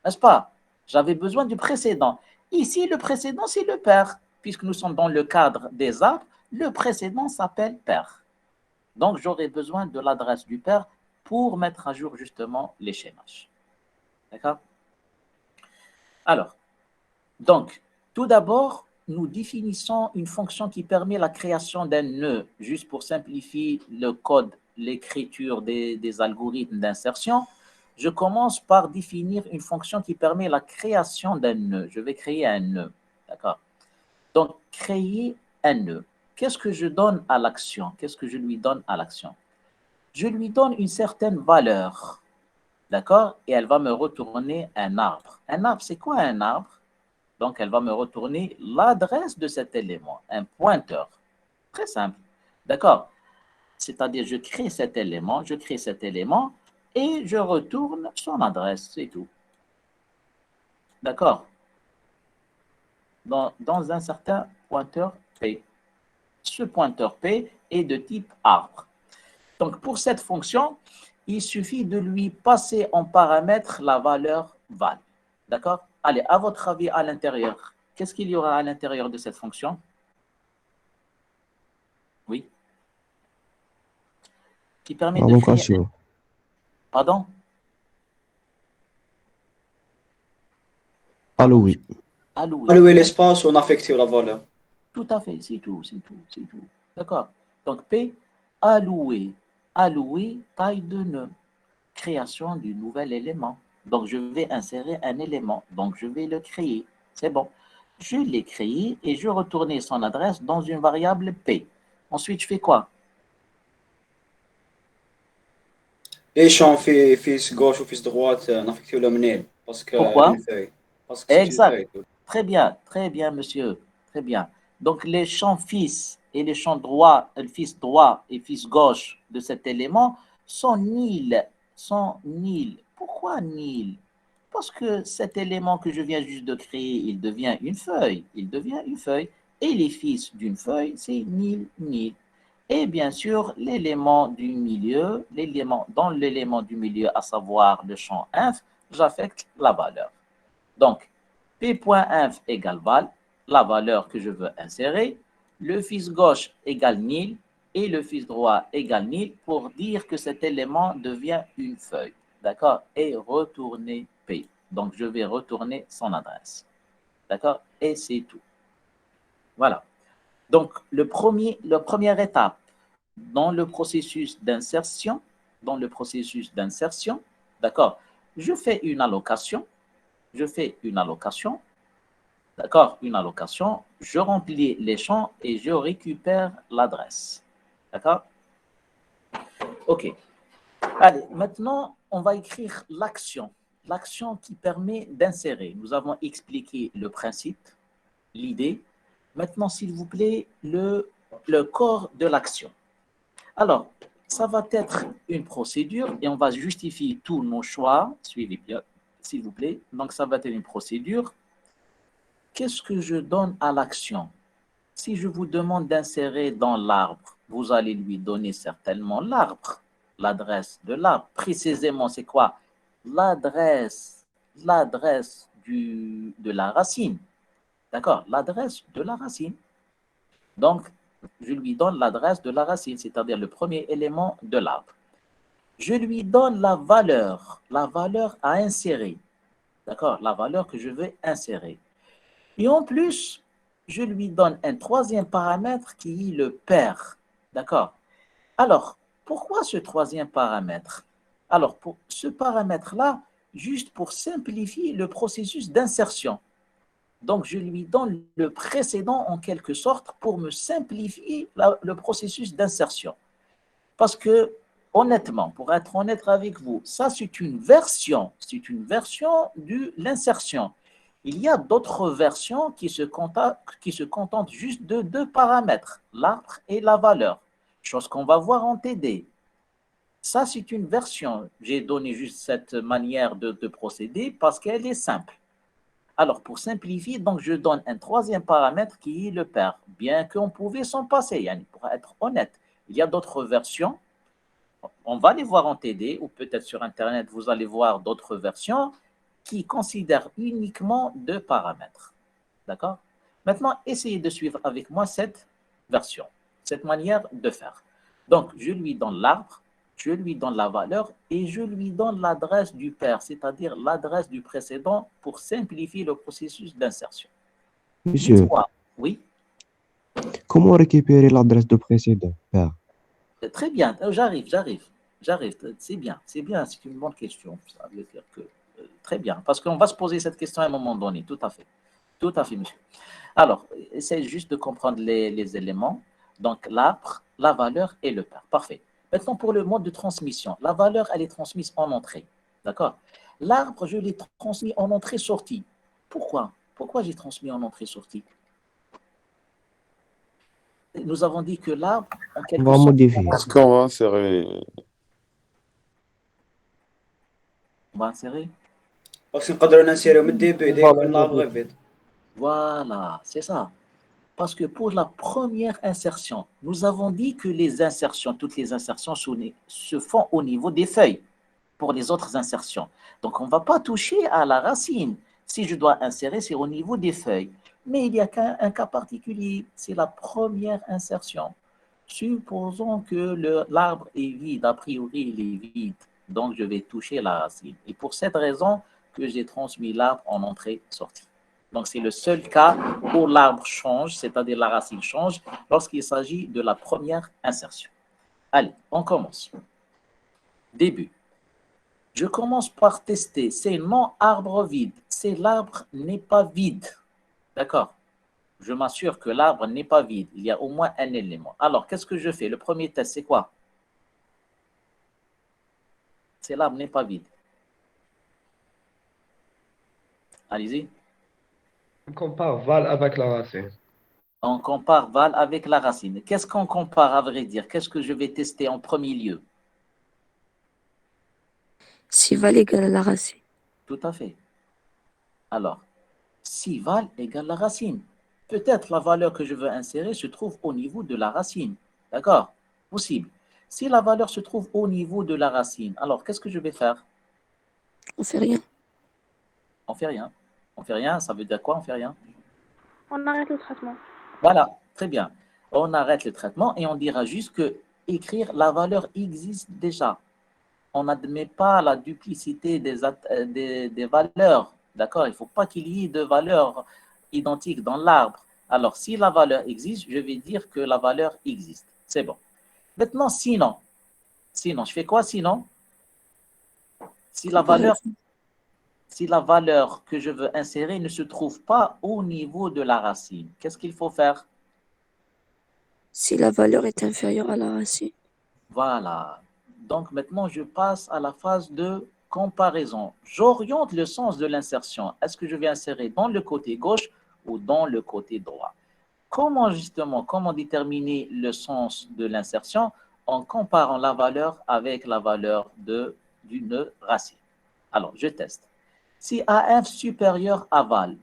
n'est-ce pas? J'avais besoin du précédent. Ici, le précédent, c'est le pair. Puisque nous sommes dans le cadre des arbres, le précédent s'appelle pair. Donc, j'aurais besoin de l'adresse du pair pour mettre à jour justement l'échénage. D'accord? Alors, donc, tout d'abord, nous définissons une fonction qui permet la création d'un nœud, juste pour simplifier le code, l'écriture des algorithmes d'insertion. Je commence par définir une fonction qui permet la création d'un nœud. Je vais créer un nœud, d'accord? Donc, créer un nœud. Qu'est-ce que je donne à l'action? Qu'est-ce que je lui donne à l'action? Je lui donne une certaine valeur, d'accord? Et elle va me retourner un arbre. Un arbre, c'est quoi un arbre? Donc, elle va me retourner l'adresse de cet élément, un pointeur. Très simple, d'accord? C'est-à-dire, je crée cet élément et je retourne son adresse, c'est tout. D'accord? Dans un certain pointeur P. Ce pointeur P est de type arbre. Donc, pour cette fonction, il suffit de lui passer en paramètre la valeur val. D'accord? Allez, à votre avis, à l'intérieur, qu'est-ce qu'il y aura à l'intérieur de cette fonction? Oui. Qui permet de créer... Allocation. Pardon? Alloué. Alloué. Allouer l'espace, on affecte la valeur. Tout à fait, c'est tout. D'accord. Donc, P, alloué. Alloué, taille de nœud. Création du nouvel élément. Donc, je vais insérer un élément. Donc, je vais le créer. C'est bon. Je l'ai créé et je retourne son adresse dans une variable P. Ensuite, je fais quoi? Les champs fils gauche ou fils droite, on affecte le menel. Pourquoi? Parce que c'est une Exact. feuille. Très bien, monsieur. Très bien. Donc, les champs fils et les champs droit, fils droit et fils gauche de cet élément sont nuls. Pourquoi nuls? Parce que cet élément que je viens juste de créer, il devient une feuille. Et les fils d'une feuille, c'est nil. Et bien sûr, l'élément du milieu, dans l'élément du milieu, à savoir le champ inf, j'affecte la valeur. Donc, P.inf égale val, la valeur que je veux insérer, le fils gauche égale nil et le fils droit égale nil pour dire que cet élément devient une feuille. D'accord? Et retourner P. Donc, je vais retourner son adresse. D'accord? Et c'est tout. Voilà. Donc, la première étape dans le processus d'insertion, d'accord, je fais une allocation, d'accord, je remplis les champs et je récupère l'adresse. D'accord? OK. Allez, maintenant, on va écrire l'action qui permet d'insérer. Nous avons expliqué le principe, l'idée. Maintenant, s'il vous plaît, le corps de l'action. Alors, ça va être une procédure et on va justifier tous nos choix. Suivez bien, s'il vous plaît. Donc, ça va être une procédure. Qu'est-ce que je donne à l'action? Si je vous demande d'insérer dans l'arbre, vous allez lui donner certainement l'arbre, l'adresse de l'arbre. Précisément, c'est quoi? L'adresse de la racine. D'accord? L'adresse de la racine. Donc, je lui donne l'adresse de la racine, c'est-à-dire le premier élément de l'arbre. Je lui donne la valeur à insérer. D'accord? La valeur que je veux insérer. Et en plus, je lui donne un troisième paramètre qui est le pair. D'accord? Alors, pourquoi ce troisième paramètre? Alors, pour ce paramètre-là, juste pour simplifier le processus d'insertion. Donc, je lui donne le précédent en quelque sorte pour me simplifier le processus d'insertion. Parce que, honnêtement, pour être honnête avec vous, ça c'est une version de l'insertion. Il y a d'autres versions qui se contentent juste de deux paramètres, l'arbre et la valeur, chose qu'on va voir en TD. Ça c'est une version. J'ai donné juste cette manière de procéder parce qu'elle est simple. Alors, pour simplifier, donc je donne un troisième paramètre qui est le pair, bien qu'on pouvait s'en passer, pour être honnête. Il y a d'autres versions, on va les voir en TD, ou peut-être sur Internet, vous allez voir d'autres versions qui considèrent uniquement deux paramètres. D'accord? Maintenant, essayez de suivre avec moi cette version, cette manière de faire. Donc, je lui donne l'arbre, je lui donne la valeur et je lui donne l'adresse du pair, c'est-à-dire l'adresse du précédent pour simplifier le processus d'insertion. Monsieur, Dites-moi, oui, comment récupérer l'adresse de précédent? Père. très bien, j'arrive, c'est bien, c'est une bonne question. Ça veut dire que, très bien, parce qu'on va se poser cette question à un moment donné, tout à fait, monsieur. Alors, essayez juste de comprendre les éléments, donc l'arbre, la valeur et le pair, parfait. Maintenant, pour le mode de transmission, la valeur, elle est transmise en entrée. D'accord? L'arbre, je l'ai transmis en entrée-sortie. Pourquoi? Pourquoi j'ai transmis en entrée-sortie? Nous avons dit que l'arbre, en On quelque va sorte, modifier. Parce qu'on va insérer. on va insérer. خاص نقدروا ننسيريو من الديبي يكون لارب غير فيد. Voilà, c'est ça. Parce que pour la première insertion, nous avons dit que les insertions, toutes les insertions se font au niveau des feuilles pour les autres insertions. Donc, on ne va pas toucher à la racine. Si je dois insérer, c'est au niveau des feuilles. Mais il y a un cas particulier, c'est la première insertion. Supposons que l'arbre est vide, a priori il est vide, donc je vais toucher la racine. Et pour cette raison que j'ai transmis l'arbre en entrée-sortie. Donc c'est le seul cas où l'arbre change, c'est-à-dire la racine change, lorsqu'il s'agit de la première insertion. Allez, on commence. Début. Je commence par tester. C'est non arbre vide. C'est l'arbre n'est pas vide. D'accord? Je m'assure que l'arbre n'est pas vide. Il y a au moins un élément. Alors, qu'est-ce que je fais? Le premier test, c'est quoi? C'est l'arbre n'est pas vide. Allez-y. On compare Val avec la racine. On compare Val avec la racine. Qu'est-ce qu'on compare, à vrai dire? Qu'est-ce que je vais tester en premier lieu? Si Val égale à la racine. Tout à fait. Alors, si Val égale la racine, peut-être la valeur que je veux insérer se trouve au niveau de la racine. D'accord? Possible. Si la valeur se trouve au niveau de la racine, alors qu'est-ce que je vais faire? On fait rien. On fait rien. On fait rien, ça veut dire quoi? On fait rien. On arrête le traitement. Voilà, très bien. On arrête le traitement et on dira juste que écrire la valeur existe déjà. On n'admet pas la duplicité des valeurs. D'accord? Il ne faut pas qu'il y ait de valeurs identiques dans l'arbre. Alors, si la valeur existe, je vais dire que la valeur existe. C'est bon. Maintenant, sinon, je fais quoi sinon? Si la valeur que je veux insérer ne se trouve pas au niveau de la racine, qu'est-ce qu'il faut faire? Si la valeur est inférieure à la racine. Voilà. Donc maintenant, je passe à la phase de comparaison. J'oriente le sens de l'insertion. Est-ce que je vais insérer dans le côté gauche ou dans le côté droit? Comment déterminer le sens de l'insertion? En comparant la valeur avec la valeur d'une racine. Alors, je teste. Si AF supérieur à Val,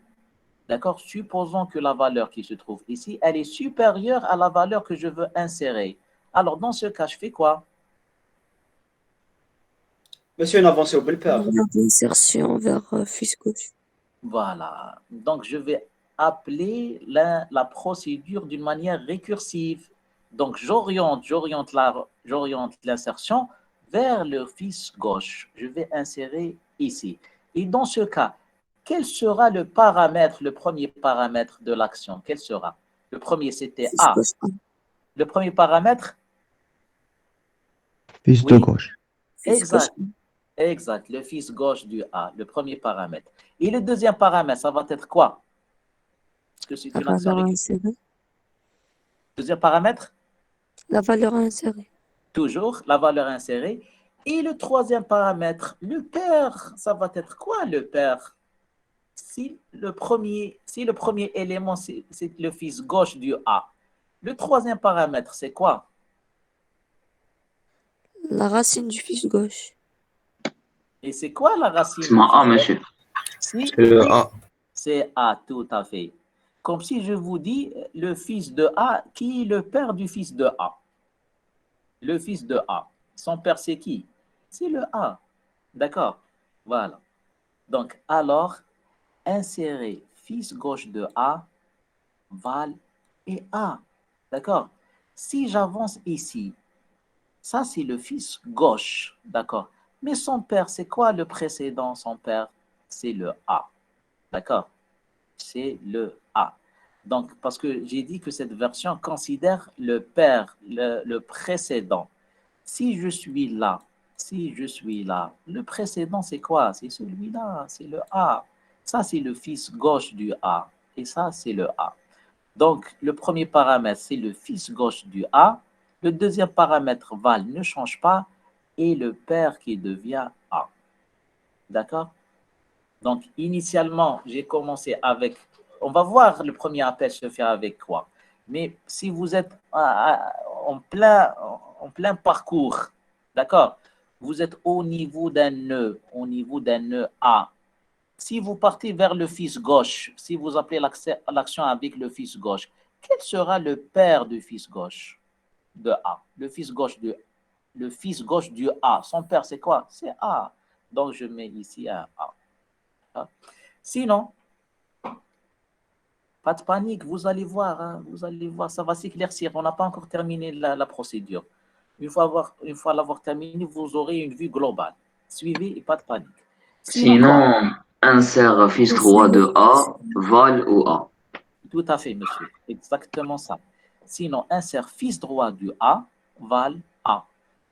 d'accord, supposons que la valeur qui se trouve ici, elle est supérieure à la valeur que je veux insérer. Alors, dans ce cas, je fais quoi? Monsieur, n'avancez au bel père. Insertion vers fils gauche. Voilà. Donc, je vais appeler la procédure d'une manière récursive. Donc, j'oriente l'insertion vers le fils gauche. Je vais insérer ici. Et dans ce cas, quel sera le premier paramètre de l'action? Quel sera? Le premier, c'était A. Le premier paramètre? Fils de gauche. Exact. Le fils gauche du A, le premier paramètre. Et le deuxième paramètre, ça va être quoi? Est-ce que c'est une action récursive? Deuxième paramètre? La valeur insérée. Toujours la valeur insérée. Et le troisième paramètre, le pair, ça va être quoi le pair? Si le premier élément, c'est le fils gauche du A, le troisième paramètre, c'est quoi? La racine du fils gauche. Et c'est quoi la racine? C'est A, monsieur. C'est le A. C'est A, tout à fait. Comme si je vous dis le fils de A, qui est le père du fils de A? Le fils de A. Son père, c'est qui? C'est le A. D'accord? Voilà. Donc, alors, insérer fils gauche de A, Val et A. D'accord? Si j'avance ici, ça, c'est le fils gauche. D'accord? Mais son père, c'est quoi le précédent? Son père, c'est le A. D'accord? C'est le A. Donc, parce que j'ai dit que cette version considère le père, le précédent. Si je suis là, le précédent, c'est quoi? C'est celui-là, c'est le A. Ça, c'est le fils gauche du A. Et ça, c'est le A. Donc, le premier paramètre, c'est le fils gauche du A. Le deuxième paramètre val ne change pas et le pair qui devient A. D'accord? Donc, initialement, j'ai commencé avec... On va voir le premier appel se faire avec quoi. Mais si vous êtes en plein parcours, d'accord? Vous êtes au niveau d'un nœud A. Si vous partez vers le fils gauche, si vous appelez l'action avec le fils gauche, quel sera le pair du fils gauche de A? Le fils gauche du A. Son pair, c'est quoi? C'est A. Donc, je mets ici un A. Sinon, pas de panique, vous allez voir, ça va s'éclaircir. On n'a pas encore terminé la procédure. Une fois l'avoir terminé, vous aurez une vue globale. Suivez et pas de panique. Sinon, insère fils droit de A, val ou A. Tout à fait, monsieur. Exactement ça. Sinon, insère fils droit du A, val A.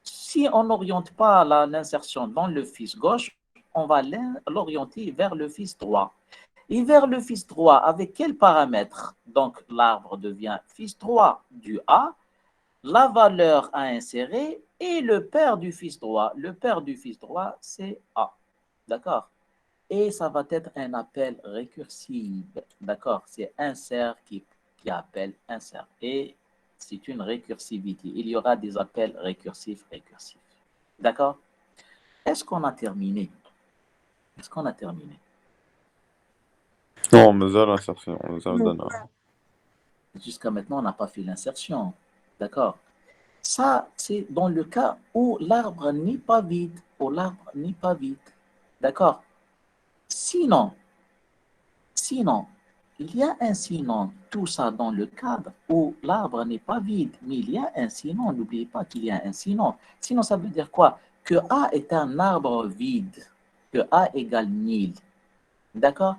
Si on n'oriente pas l'insertion dans le fils gauche, on va l'orienter vers le fils droit. Et vers le fils droit, avec quel paramètre? Donc, l'arbre devient fils droit du A, la valeur à insérer et le pair du fils droit. Le pair du fils droit, c'est A. D'accord? Et ça va être un appel récursif. D'accord? C'est insert qui appelle insert. Et c'est une récursivité. Il y aura des appels récursifs. D'accord? Est-ce qu'on a terminé? Non, مازال insertion, مازال بدنا. Jusqu'à maintenant, on n'a pas fait l'insertion. D'accord? Ça, c'est dans le cas où l'arbre n'est pas vide. D'accord? Sinon, il y a un sinon, tout ça dans le cadre où l'arbre n'est pas vide, mais il y a un sinon, n'oubliez pas qu'il y a un sinon. Sinon, ça veut dire quoi? Que A est un arbre vide, que A égale nil. D'accord?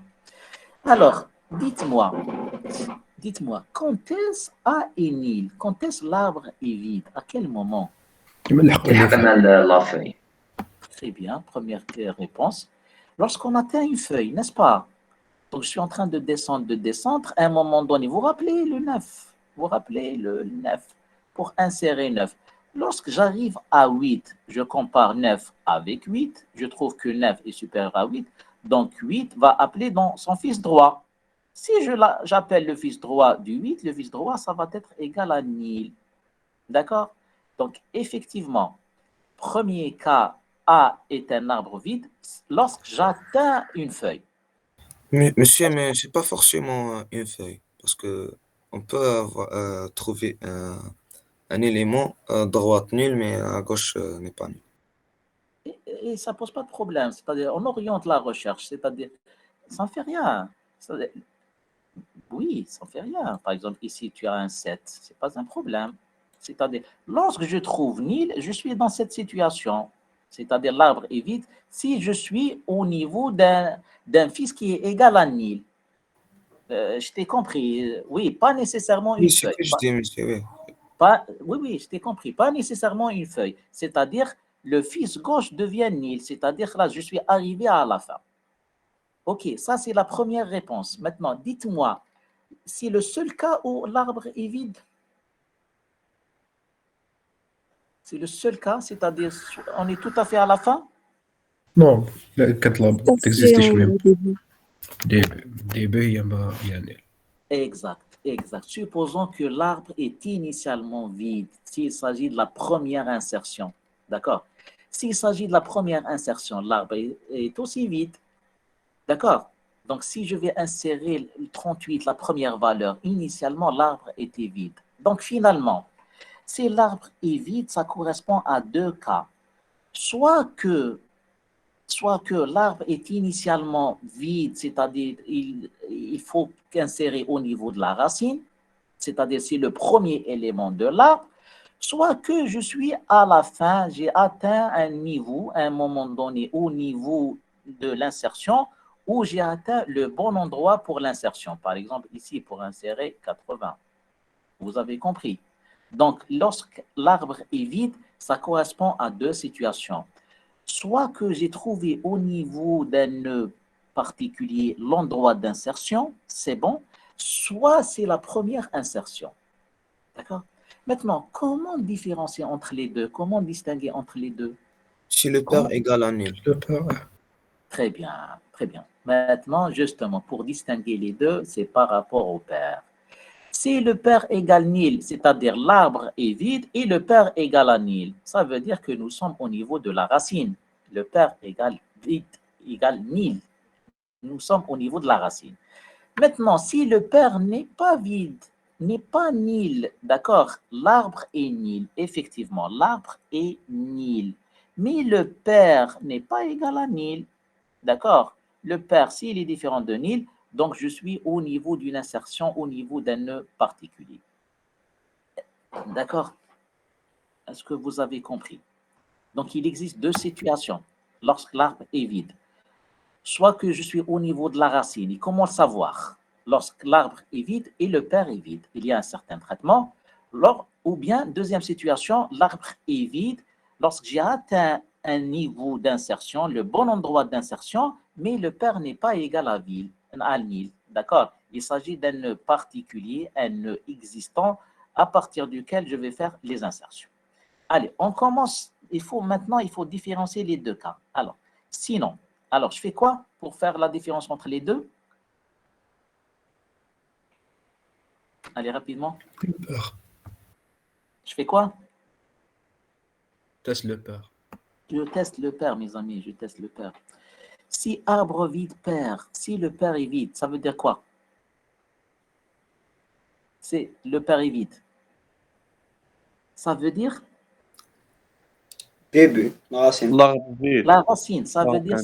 Alors, dites-moi, quand est-ce A est nil? Quand est-ce l'arbre est vide? À quel moment? la feuille. Très bien, première réponse. Lorsqu'on atteint une feuille, n'est-ce pas? Donc, je suis en train de descendre. À un moment donné, vous rappelez le 9. Pour insérer 9. Lorsque j'arrive à 8, je compare 9 avec 8. Je trouve que 9 est supérieur à 8. Donc, 8 va appeler dans son fils droit. Si j'appelle le fils droit du 8, le fils droit, ça va être égal à nil. D'accord? Donc, effectivement, premier cas, A est un arbre vide lorsque j'atteins une feuille. Monsieur, mais c'est pas forcément une feuille, parce que on peut trouver un élément à droite nul, mais à gauche n'est pas nul. Et ça ne pose pas de problème. C'est-à-dire, on oriente la recherche, c'est-à-dire, ça ne fait rien. Oui, ça ne fait rien. Par exemple, ici, tu as un 7, ce n'est pas un problème. C'est-à-dire, lorsque je trouve nil, je suis dans cette situation. C'est-à-dire, l'arbre est vide si je suis au niveau d'un fils qui est égal à nil. Je t'ai compris. Oui, pas nécessairement une feuille. Oui, c'est ce que je dis, monsieur, oui. Oui, je t'ai compris. Pas nécessairement une feuille. C'est-à-dire, le fils gauche devient nil. C'est-à-dire, là, je suis arrivé à la fin. OK, ça, c'est la première réponse. Maintenant, dites-moi, c'est le seul cas où l'arbre est vide? C'est le seul cas, c'est-à-dire, on est tout à fait à la fin? Non, كتطلب Ça, c'est تكزيستيش au même. début. ديبي يعني. Exact. Supposons que l'arbre est initialement vide, s'il s'agit de la première insertion. D'accord? S'il s'agit de la première insertion, l'arbre est aussi vide. D'accord? Donc, si je vais insérer le 38, la première valeur, initialement, l'arbre était vide. Donc, finalement, si l'arbre est vide, ça correspond à deux cas. Soit que l'arbre est initialement vide, c'est-à-dire il faut insérer au niveau de la racine, c'est-à-dire c'est le premier élément de l'arbre, soit que je suis à la fin, j'ai atteint un niveau, à un moment donné, au niveau de l'insertion, où j'ai atteint le bon endroit pour l'insertion. Par exemple, ici, pour insérer 80. Vous avez compris? Donc, lorsque l'arbre est vide, ça correspond à deux situations. Soit que j'ai trouvé au niveau d'un nœud particulier l'endroit d'insertion, c'est bon, soit c'est la première insertion. D'accord? Maintenant, comment différencier entre les deux? Comment distinguer entre les deux? Si le père égale à nul. Le père. Très bien, très bien. Maintenant, justement, pour distinguer les deux, c'est par rapport au père. Si le père égale nil, c'est-à-dire l'arbre est vide et le père égale à nil, ça veut dire que nous sommes au niveau de la racine. Le père égale vide égale nil. Nous sommes au niveau de la racine. Maintenant, si le père n'est pas vide, n'est pas nil, d'accord, l'arbre est nil, effectivement, l'arbre est nil. Mais le père n'est pas égal à nil, d'accord. Le père, s'il est différent de nil, donc je suis au niveau d'une insertion, au niveau d'un nœud particulier. D'accord? Est-ce que vous avez compris? Donc, il existe deux situations lorsque l'arbre est vide. Soit que je suis au niveau de la racine. Et comment le savoir? Lorsque l'arbre est vide et le père est vide, il y a un certain traitement. Ou bien, deuxième situation, l'arbre est vide lorsque j'ai atteint un niveau d'insertion, le bon endroit d'insertion, mais le père n'est pas égal à nil. D'accord? Il s'agit d'un nœud particulier, un nœud existant à partir duquel je vais faire les insertions. Allez, on commence. Maintenant, il faut différencier les deux cas. Alors, je fais quoi pour faire la différence entre les deux? Allez, rapidement. Le père. Je fais quoi? Teste le père. Je teste le père, mes amis, je teste le père. Si arbre vide père, si le père est vide, ça veut dire quoi? C'est le père est vide. Ça veut dire? Début, la racine. La racine, ça veut dire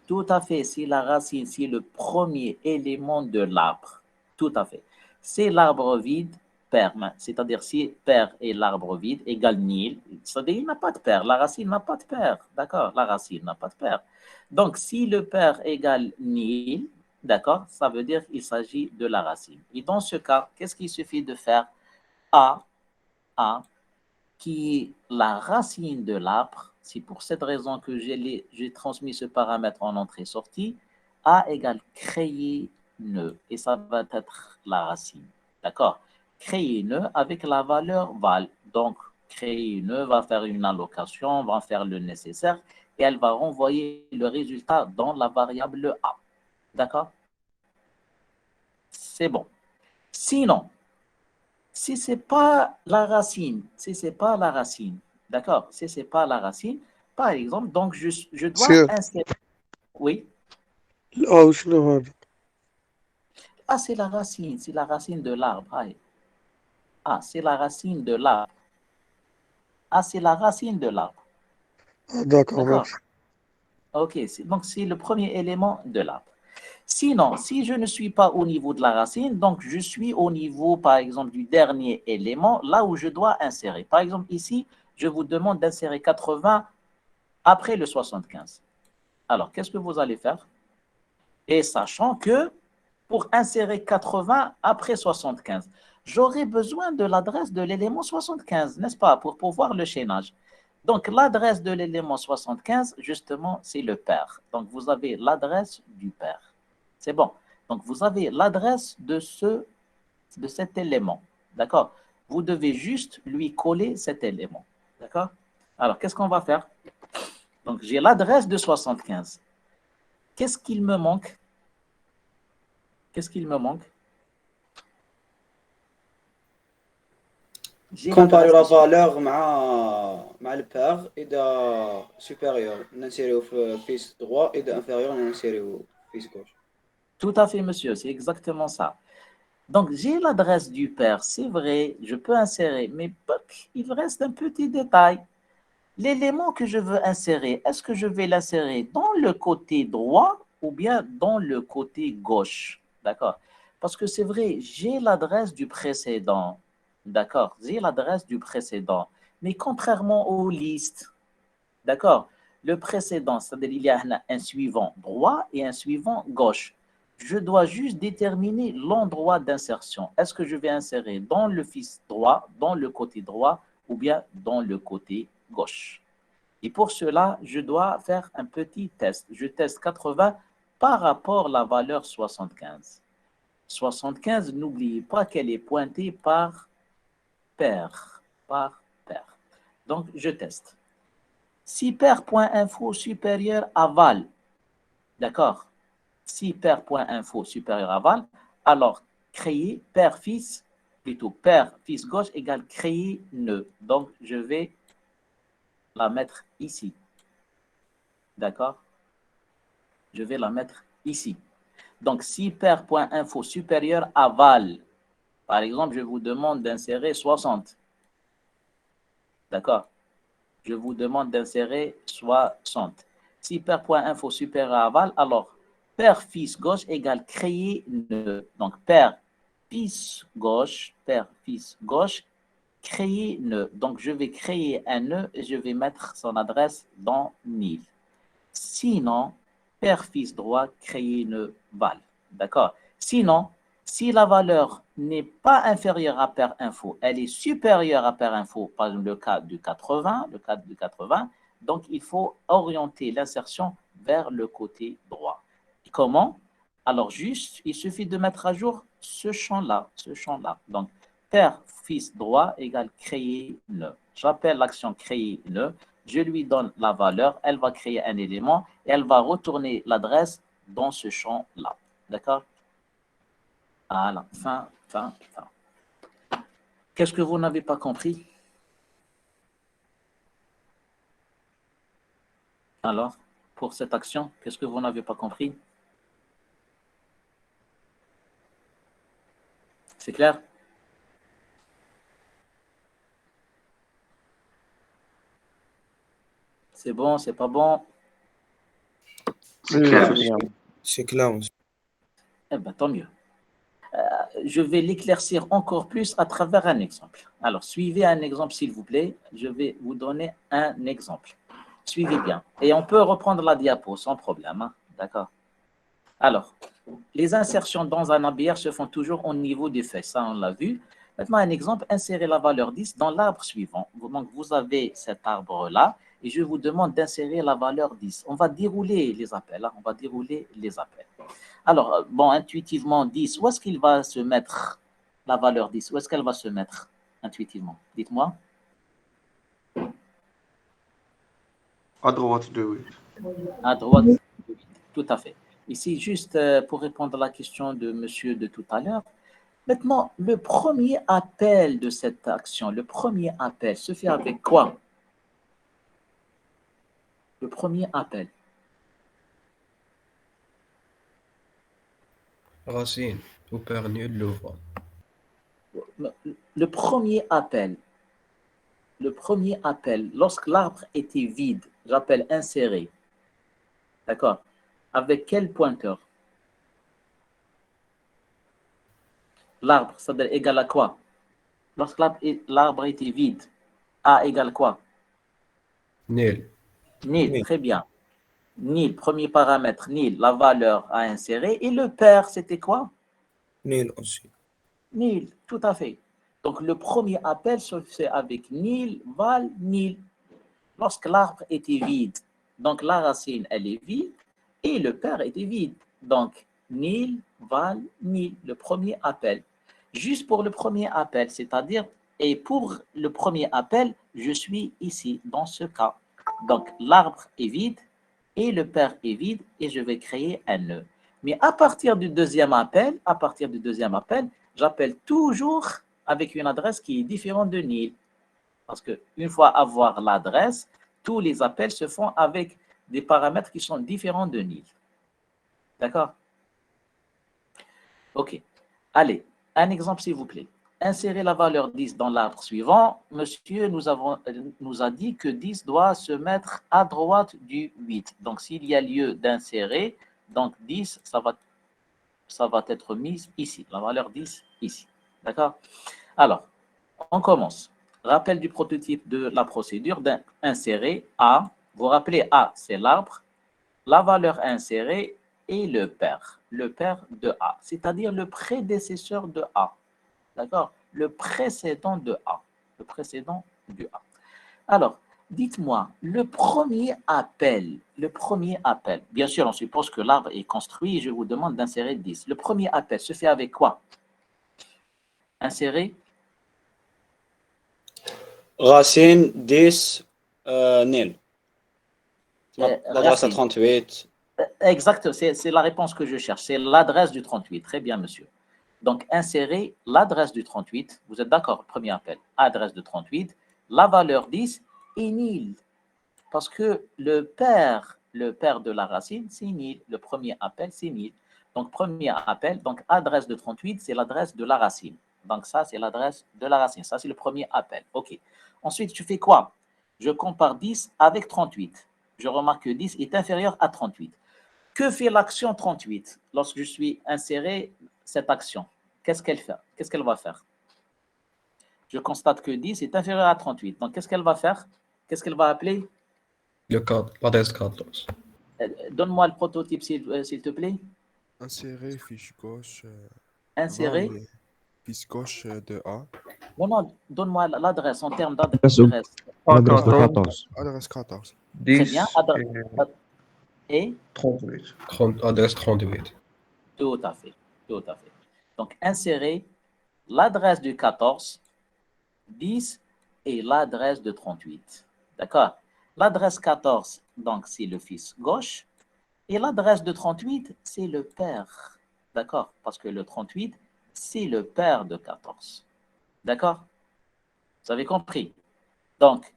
tout à fait, c'est la racine, c'est le premier élément de l'arbre. Tout à fait. C'est l'arbre vide, père, c'est-à-dire si père et l'arbre vide égale nil, c'est-à-dire il n'a pas de père, la racine n'a pas de père, d'accord? La racine n'a pas de père. Donc, si le père égale nil, d'accord, ça veut dire qu'il s'agit de la racine. Et dans ce cas, qu'est-ce qu'il suffit de faire? A, qui est la racine de l'arbre. C'est pour cette raison que j'ai transmis ce paramètre en entrée-sortie. A égale créer nœud. Et ça va être la racine. D'accord? Créer nœud avec la valeur val. Donc, créer nœud va faire une allocation, va faire le nécessaire et elle va renvoyer le résultat dans la variable A. D'accord? C'est bon. Sinon, si ce n'est pas la racine, d'accord, si ce n'est pas la racine, par exemple, donc je dois insérer. Oui. Ah, c'est la racine de l'arbre. Ah, c'est la racine de l'arbre. Ah, c'est la racine de l'arbre. D'accord. Ok, donc c'est le premier élément de l'arbre. Sinon, si je ne suis pas au niveau de la racine, donc je suis au niveau, par exemple, du dernier élément, là où je dois insérer. Par exemple, ici, je vous demande d'insérer 80 après le 75. Alors, qu'est-ce que vous allez faire? Et sachant que pour insérer 80 après 75, j'aurai besoin de l'adresse de l'élément 75, n'est-ce pas, pour pouvoir le chaînage. Donc, l'adresse de l'élément 75, justement, c'est le père. Donc, vous avez l'adresse du père. C'est bon. Donc, vous avez l'adresse de cet élément. D'accord? Vous devez juste lui coller cet élément. D'accord? Alors, qu'est-ce qu'on va faire? Donc, j'ai l'adresse de 75. Qu'est-ce qu'il me manque? Comparer la valeur avec le père et de supérieur, on insère au fils droit et d'inférieur, on insère au fils gauche. Tout à fait, monsieur, c'est exactement ça. Donc, j'ai l'adresse du père, c'est vrai, je peux insérer, mais il reste un petit détail. L'élément que je veux insérer, est-ce que je vais l'insérer dans le côté droit ou bien dans le côté gauche? D'accord? Parce que c'est vrai, j'ai l'adresse du précédent. D'accord? J'ai l'adresse du précédent. Mais contrairement aux listes, d'accord? Le précédent, c'est-à-dire il y a un suivant droit et un suivant gauche. Je dois juste déterminer l'endroit d'insertion. Est-ce que je vais insérer dans le fils droit, dans le côté droit ou bien dans le côté gauche? Et pour cela, je dois faire un petit test. Je teste 80 par rapport à la valeur 75. 75, n'oubliez pas qu'elle est pointée par paire. par pair. Donc, je teste. Si pair.info supérieur à val, d'accord? Si pair.info supérieur à val, alors créer pair fils, plutôt pair fils gauche égale créer nœud. Donc, je vais la mettre ici. D'accord? Je vais la mettre ici. Donc, si pair.info supérieur à val, par exemple, je vous demande d'insérer 60. D'accord? Je vous demande d'insérer 60. Si pair.info supérieur à val, alors pair fils gauche égale créer nœud. Donc, pair fils gauche, créer nœud. Donc, je vais créer un nœud et je vais mettre son adresse dans nil. Sinon, pair fils droit, créer nœud val. D'accord? Sinon, si la valeur n'est pas inférieure à pair info, elle est supérieure à pair info, par exemple le cas du 80, donc il faut orienter l'insertion vers le côté droit. Et comment? Alors juste, il suffit de mettre à jour ce champ-là. Donc, pair fils droit égale créer nœud. J'appelle l'action créer nœud, je lui donne la valeur, elle va créer un élément et elle va retourner l'adresse dans ce champ-là. D'accord? Voilà, fin. Qu'est-ce que vous n'avez pas compris? Alors, pour cette action, qu'est-ce que vous n'avez pas compris? C'est clair? C'est bon, c'est pas bon? C'est clair. C'est clair, monsieur. Eh bien, tant mieux. Je vais l'éclaircir encore plus à travers un exemple. Alors, suivez un exemple, s'il vous plaît. Je vais vous donner un exemple. Suivez bien. Et on peut reprendre la diapo sans problème. Hein? D'accord? Alors, les insertions dans un ABR se font toujours au niveau des feuilles. Ça, on l'a vu. Maintenant, un exemple, insérez la valeur 10 dans l'arbre suivant. Donc, vous avez cet arbre-là et je vous demande d'insérer la valeur 10. On va dérouler les appels. Hein? On va dérouler les appels. Alors, bon, intuitivement, 10, où est-ce qu'il va se mettre la valeur 10? Où est-ce qu'elle va se mettre intuitivement? Dites-moi. À droite de 8. À droite, tout à fait. Ici, juste pour répondre à la question de monsieur de tout à l'heure, maintenant, le premier appel de cette action, le premier appel se fait avec quoi? Le premier appel. Racine, ou pair nul, le val. Le premier appel, lorsque l'arbre était vide, j'appelle insérer. D'accord? Avec quel pointeur? L'arbre, ça veut dire égal à quoi? Lorsque l'arbre était vide, A égale quoi? Nil. Nil, très bien. Nil, premier paramètre, nil, la valeur à insérer. Et le pair, c'était quoi? Nil aussi. Nil, tout à fait. Donc, le premier appel se fait avec nil, val, nil. Lorsque l'arbre était vide, donc la racine, elle est vide, et le pair était vide. Donc, nil, val, nil, le premier appel. Juste pour le premier appel, c'est-à-dire, et pour le premier appel, je suis ici, dans ce cas. Donc, l'arbre est vide, et le pair est vide, et je vais créer un nœud. Mais à partir du deuxième appel, j'appelle toujours avec une adresse qui est différente de nil. Parce qu'une fois avoir l'adresse, tous les appels se font avec des paramètres qui sont différents de nil. D'accord? OK. Allez, un exemple s'il vous plaît. Insérez la valeur 10 dans l'arbre suivant. Monsieur nous a dit que 10 doit se mettre à droite du 8. Donc, s'il y a lieu d'insérer, donc 10, ça va être mis ici. La valeur 10 ici. D'accord? Alors, on commence. Rappel du prototype de la procédure d'insérer A. Vous rappelez A, c'est l'arbre, la valeur insérée et le pair de A, c'est-à-dire le prédécesseur de A. D'accord? Le précédent de A. Le précédent du A. Alors, dites-moi, le premier appel, bien sûr, on suppose que l'arbre est construit et je vous demande d'insérer 10. Le premier appel se fait avec quoi? Insérer racine 10 nil. L'adresse à Racine. 38. Exact, c'est la réponse que je cherche. C'est l'adresse du 38. Très bien, monsieur. Donc, insérez l'adresse du 38. Vous êtes d'accord? Premier appel. Adresse de 38. La valeur 10 est nil. Parce que le père de la racine, c'est nil. Le premier appel, c'est nil. Donc, premier appel, donc adresse de 38, c'est l'adresse de la racine. Donc, ça, c'est l'adresse de la racine. Ça, c'est le premier appel. OK. Ensuite, tu fais quoi? Je compare 10 avec 38. Je remarque que 10 est inférieur à 38. Que fait l'action 38 lorsque je suis inséré cette action? Qu'est-ce qu'elle fait? Qu'est-ce qu'elle va faire? Je constate que 10 est inférieur à 38. Donc, qu'est-ce qu'elle va faire? Qu'est-ce qu'elle va appeler? L'adresse 14. Donne-moi le prototype, s'il te plaît. Insérer fiche gauche Insérer. fiche gauche de A. Non, donne-moi l'adresse en termes L'adresse d'adresse. l'adresse de 14. Adresse 14. Très bien. 10 Et 38. adresse 38. tout à fait. Tout à fait. Donc, insérer l'adresse du 14, 10 et l'adresse de 38. D'accord? L'adresse 14, donc, c'est le fils gauche. Et l'adresse de 38, c'est le père. D'accord? Parce que le 38, c'est le père de 14. D'accord? Vous avez compris? Donc,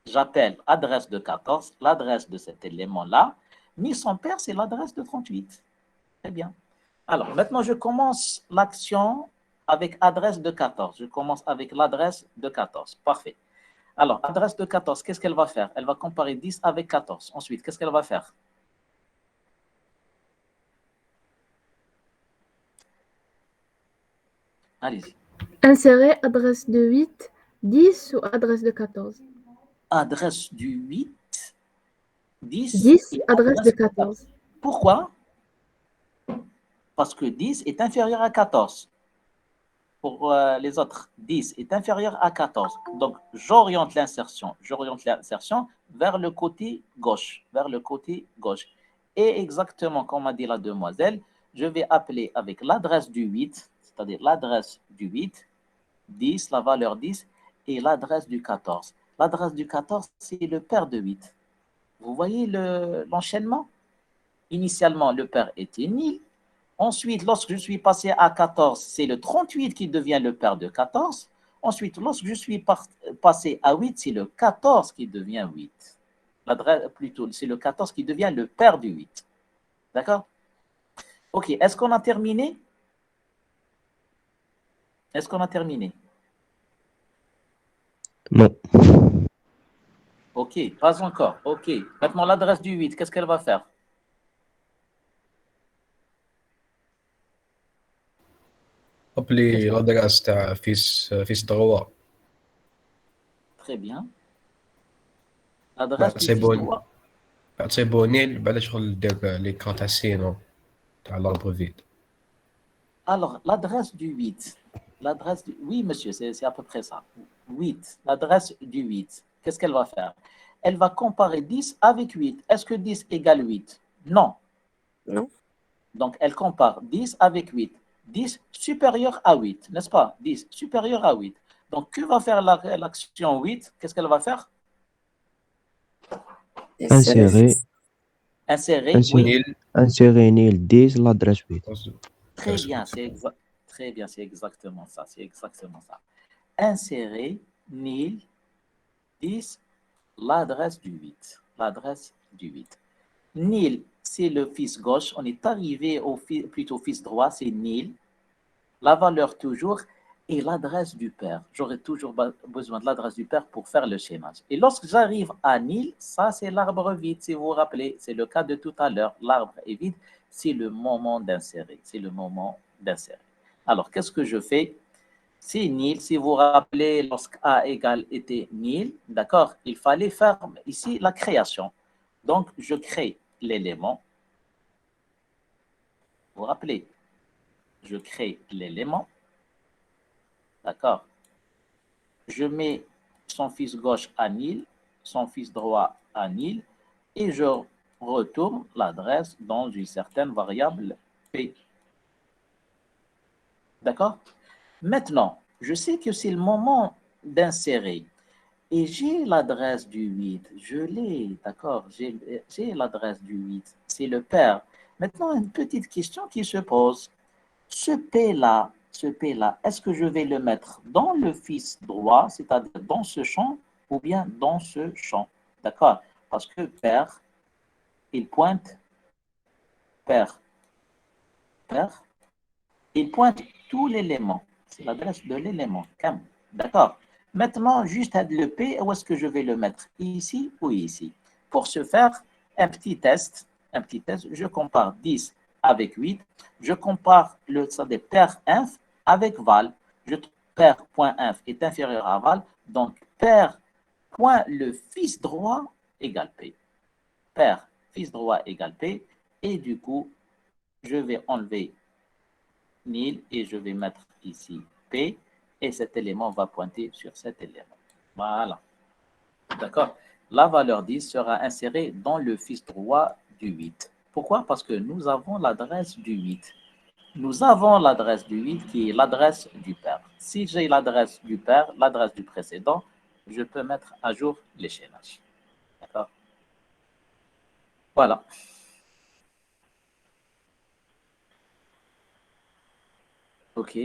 j'appelle adresse de 14, l'adresse de cet élément-là, mais son père, c'est l'adresse de 38. Très bien. Alors, maintenant, je commence l'action avec adresse de 14. Je commence avec l'adresse de 14. Parfait. Alors, adresse de 14, qu'est-ce qu'elle va faire? Elle va comparer 10 avec 14. Ensuite, qu'est-ce qu'elle va faire? Allez-y. Insérer adresse de 8, 10 ou adresse de 14. Adresse du 8, 10 10, et adresse de 14. Pourquoi? Parce que 10 est inférieur à 14. Pour les autres, 10 est inférieur à 14. Donc, j'oriente l'insertion vers le côté gauche, Et exactement comme a dit la demoiselle, je vais appeler avec l'adresse du 8, c'est-à-dire l'adresse du 8, 10, la valeur 10, et l'adresse du 14. L'adresse du 14, c'est le père de 8. Vous voyez l'enchaînement? Initialement, le père était nil. Ensuite, lorsque je suis passé à 14, c'est le 38 qui devient le père de 14. Ensuite, lorsque je suis passé à 8, c'est le 14 qui devient 8. Plutôt, c'est le 14 qui devient le père du 8. D'accord? Ok, est-ce qu'on a terminé? Non. Ok, pas encore. Ok, maintenant l'adresse du 8, qu'est-ce qu'elle va faire? Appelez l'adresse تاع fils droit. Très bien. L'adresse du fils droit. تعطيبو نيل بعد شغل دير لي كرا تاع سينو تاع l'arbre vide. Alors, l'adresse du 8. Oui, monsieur, c'est à peu près ça. 8. L'adresse du 8. Qu'est-ce qu'elle va faire? Elle va comparer 10 avec 8. Est-ce que 10 égale 8? Non. Non. Donc, elle compare 10 avec 8. 10 supérieur à 8, n'est-ce pas? 10 supérieur à 8. Donc, que va faire l'action 8? Qu'est-ce qu'elle va faire? Insérer. Oui. Insérer nil 10, l'adresse 8. Très bien, c'est exactement ça. Insérer nil 10, l'adresse du 8. Nil, c'est le fils gauche. On est arrivé plutôt fils droit, c'est nil. La valeur toujours et l'adresse du père. J'aurai toujours besoin de l'adresse du père pour faire le schéma. Et lorsque j'arrive à nil, ça c'est l'arbre vide, si vous vous rappelez. C'est le cas de tout à l'heure. L'arbre est vide, c'est le moment d'insérer. Alors, qu'est-ce que je fais? C'est nil. Si vous vous rappelez, lorsque A égale était nil, d'accord, il fallait faire ici la création. Donc, je crée l'élément. Vous vous rappelez? Je crée l'élément. D'accord? Je mets son fils gauche à nil, son fils droit à nil, et je retourne l'adresse dans une certaine variable P. D'accord? Maintenant, je sais que c'est le moment d'insérer. Et j'ai l'adresse du 8. Je l'ai, d'accord? J'ai l'adresse du 8. C'est le père. Maintenant, une petite question qui se pose. Ce P-là, est-ce que je vais le mettre dans le fils droit, c'est-à-dire dans ce champ, ou bien dans ce champ? D'accord? Parce que père, il pointe père, père, il pointe tout l'élément. C'est l'adresse de l'élément. D'accord? Maintenant, juste à le P, où est-ce que je vais le mettre? Ici ou ici? Pour ce faire, un petit test. Je compare 10 avec 8. Je compare ça des paire inf avec val. Paire point inf est inférieur à val. Donc, paire point le fils droit égale P. Paire fils droit égale P. Et du coup, je vais enlever nil et je vais mettre ici P et cet élément va pointer sur cet élément. Voilà. D'accord? La valeur 10 sera insérée dans le fils droit du 8. Pourquoi? Parce que nous avons l'adresse du 8. Nous avons l'adresse du 8 qui est l'adresse du père. Si j'ai l'adresse du père, l'adresse du précédent, je peux mettre à jour l'échénage. D'accord? Voilà. OK.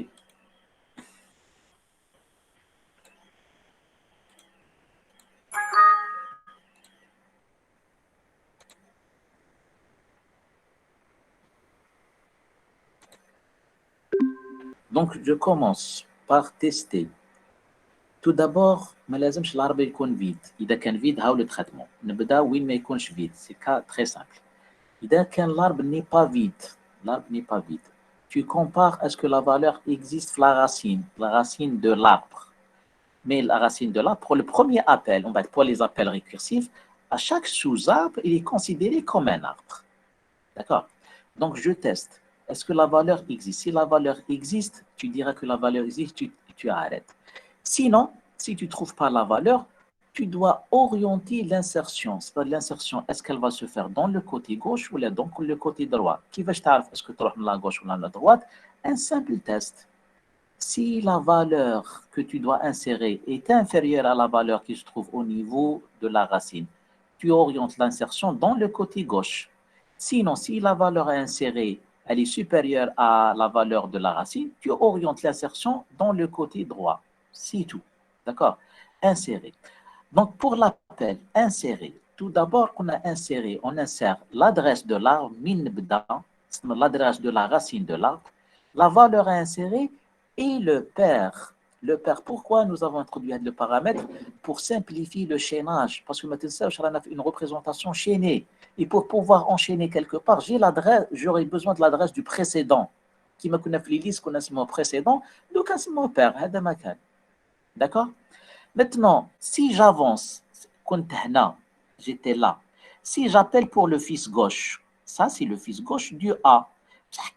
Donc, je commence par tester. Tout d'abord, ما لازمش العربي يكون فيد. إذا كان فيد هاو لو تريتمون. نبدا وين ما يكونش فيد. سي كا تري سامبل. إذا كان l'arbre n'est pas vide, tu compares est-ce que la valeur existe la racine de l'arbre. Mais la racine de l'arbre, pour le premier appel, on va pour les appels récursifs, à chaque sous-arbre, il est considéré comme un arbre. D'accord? Donc, je teste. Est-ce que la valeur existe? Si la valeur existe, tu diras que la valeur existe, tu arrêtes. Sinon, si tu ne trouves pas la valeur, tu dois orienter l'insertion. C'est-à-dire l'insertion, est-ce qu'elle va se faire dans le côté gauche ou dans le côté droit? Qui va savoir est-ce que tu vas la gauche ou la droite? Un simple test. Si la valeur que tu dois insérer est inférieure à la valeur qui se trouve au niveau de la racine, tu orientes l'insertion dans le côté gauche. Sinon, si la valeur à insérer elle est supérieure à la valeur de la racine, tu orientes l'insertion dans le côté droit. C'est tout. D'accord? Insérer. Donc, pour l'appel, insérer. Tout d'abord, on insère l'adresse de l'arbre, l'adresse de la racine de l'arbre, la valeur à insérer et le père. Le père, pourquoi nous avons introduit le paramètre? Pour simplifier le chaînage. Parce que maintenant, on a une représentation chaînée. Et pour pouvoir enchaîner quelque part, j'aurais besoin de l'adresse du précédent. Qui me connaît les listes qu'on a mon précédent, donc c'est mon père. D'accord? Maintenant, si j'avance, j'étais là. Si j'appelle pour le fils gauche, ça c'est le fils gauche du A.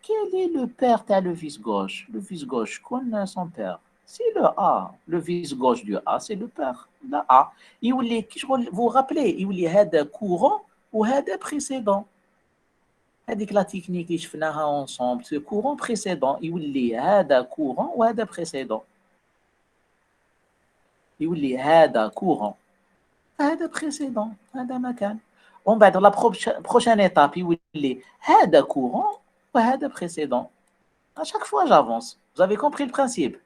Quel est le père de le fils gauche? Le fils gauche connaît son père. C'est le A. Le fils gauche du A, c'est le père. Le A. Vous vous rappelez, il y a un courant ou un précédent. C'est la technique que je fais ensemble. Ce courant précédent, il y a un courant ou un précédent. يولي هذا courant هذا précédent هذا مكان ومن بعد la prochaine étape يولي هذا courant وهذا précédent. À chaque fois j'avance. Vous avez compris le principe?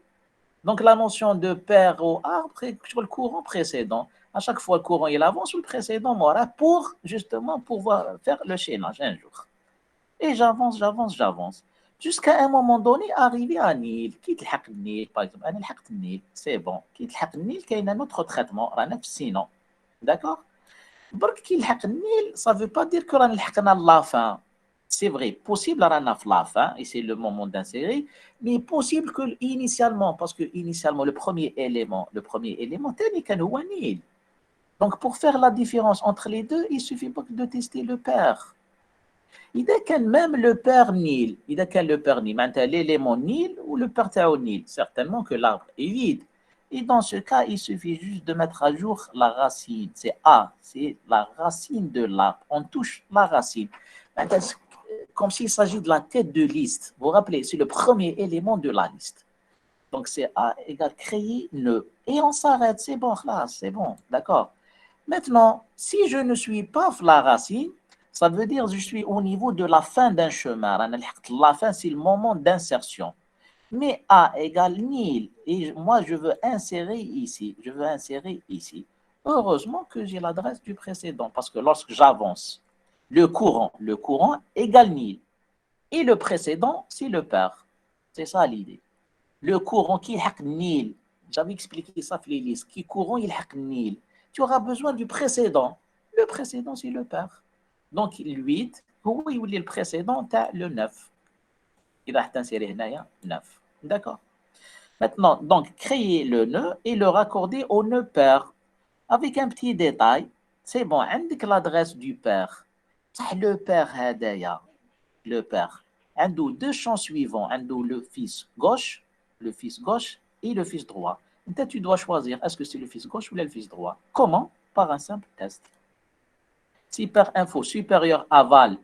Donc la notion de père au arbre sur le courant précédent. À chaque fois le courant il avance ou le précédent mora pour justement pouvoir faire le chaînage un jour. Et j'avance. Jusqu'à un moment donné, arriver à Nil, qui te l'haq Nil, par exemple, Nil, c'est bon. Qui te l'haq Nil, qu'il y a un autre traitement, sinon. D'accord? Qui te l'haq Nil, ça ne veut pas dire que l'on a la fin. C'est vrai, possible à la fin, et c'est le moment d'insérer, mais possible que initialement, parce que initialement, le premier élément, tel qu'un Nil. Donc, pour faire la différence entre les deux, il ne suffit pas de tester le père. إذا كان même le père Nil, l'élément Nil ou le père Tao Nil, certainement que l'arbre est vide. Et dans ce cas, il suffit juste de mettre à jour la racine. C'est A, c'est la racine de l'arbre. On touche la racine. Comme s'il s'agit de la tête de liste. Vous vous rappelez, c'est le premier élément de la liste. Donc, c'est A égale créer nœud. Et on s'arrête, c'est bon, là, c'est bon, d'accord. Maintenant, si je ne suis pas la racine, ça veut dire que je suis au niveau de la fin d'un chemin. La fin, c'est le moment d'insertion. Mais A égale 1000. Et moi, je veux insérer ici. Je veux insérer ici. Heureusement que j'ai l'adresse du précédent. Parce que lorsque j'avance, le courant égale 1000. Et le précédent, c'est le pair. C'est ça l'idée. Le courant qui est Nil, j'avais expliqué ça dans les listes, qui courant il est Nil. Tu auras besoin du précédent. Le précédent, c'est le pair. Donc, le 8, oui, le précédent, tu as le 9. Il va t'insérer 9. D'accord. Maintenant, donc, créer le nœud et le raccorder au nœud pair. Avec un petit détail, c'est bon, avec l'adresse du pair. Le pair, le pair. Un deux champs suivants, le fils gauche et le fils droit. Peut-être tu dois choisir, est-ce que c'est le fils gauche ou le fils droit? Comment? Par un simple test. Si par info supérieur aval,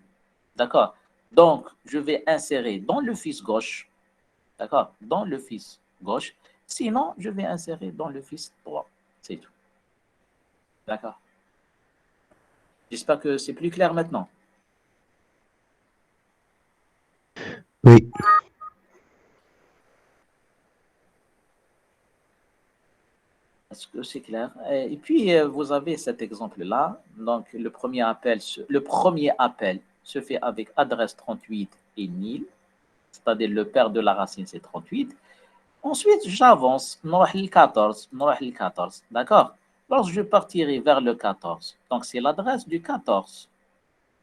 d'accord? Donc, je vais insérer dans le fils gauche, d'accord? Dans le fils gauche. Sinon, je vais insérer dans le fils droit. C'est tout. D'accord? J'espère que c'est plus clair maintenant. Oui. Est-ce que c'est clair? Et puis, vous avez cet exemple-là. Donc, le premier appel se fait avec adresse 38 et 1000, c'est-à-dire le pair de la racine, c'est 38. Ensuite, j'avance, le 14, d'accord? Lorsque je partirai vers le 14, donc c'est l'adresse du 14.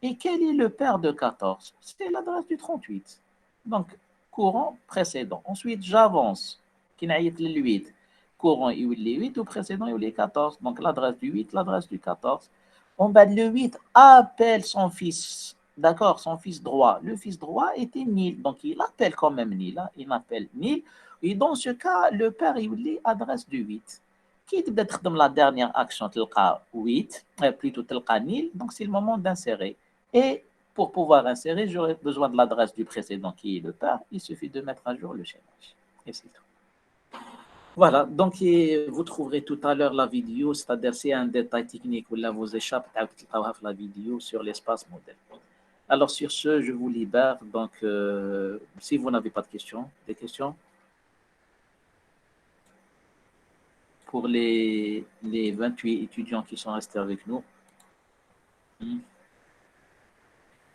Et quel est le pair de 14? C'est l'adresse du 38. Donc, courant précédent. Ensuite, j'avance, qui n'a été le 8. Courant, il est 8, ou précédent, il est 14. Donc, l'adresse du 8, l'adresse du 14. On va le 8 appelle son fils, d'accord, son fils droit. Le fils droit était Nil, donc il appelle quand même Nil. Hein? Il appelle Nil. Et dans ce cas, le père, il est adresse du 8. Qui peut-être dans la dernière action, tu as 8, plutôt tu as Nil, donc c'est le moment d'insérer. Et pour pouvoir insérer, j'aurai besoin de l'adresse du précédent qui est le père. Il suffit de mettre à jour le schémage. Et c'est tout. Voilà, donc vous trouverez tout à l'heure la vidéo, c'est-à-dire c'est un détail technique où là vous échappe la vidéo sur l'espace modèle. Alors sur ce, je vous libère. Donc, si vous n'avez pas de questions, des questions pour les 28 étudiants qui sont restés avec nous.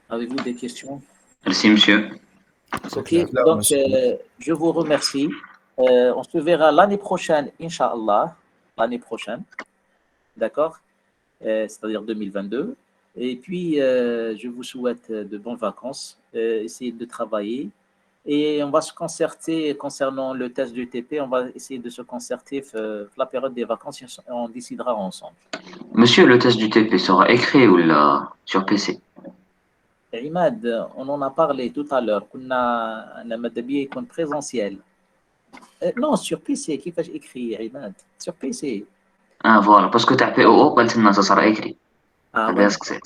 Avez-vous des questions? Merci, monsieur. Ok, donc je vous remercie. On se verra l'année prochaine, Inch'Allah, l'année prochaine, d'accord? C'est-à-dire 2022. Et puis, je vous souhaite de bonnes vacances. Essayez de travailler. Et on va se concerter concernant le test du TP. On va essayer de se concerter la période des vacances. On décidera ensemble. Monsieur, le test du TP sera écrit ou là, sur PC? Imad, on en a parlé tout à l'heure. On a un présentiel. Non, sur PC. Qui fait écrire, Imad? Sur PC. Ah, voilà. Parce que tu as POO, قلت لنا ça sera écrit. Ah, هذا ouais. سكت.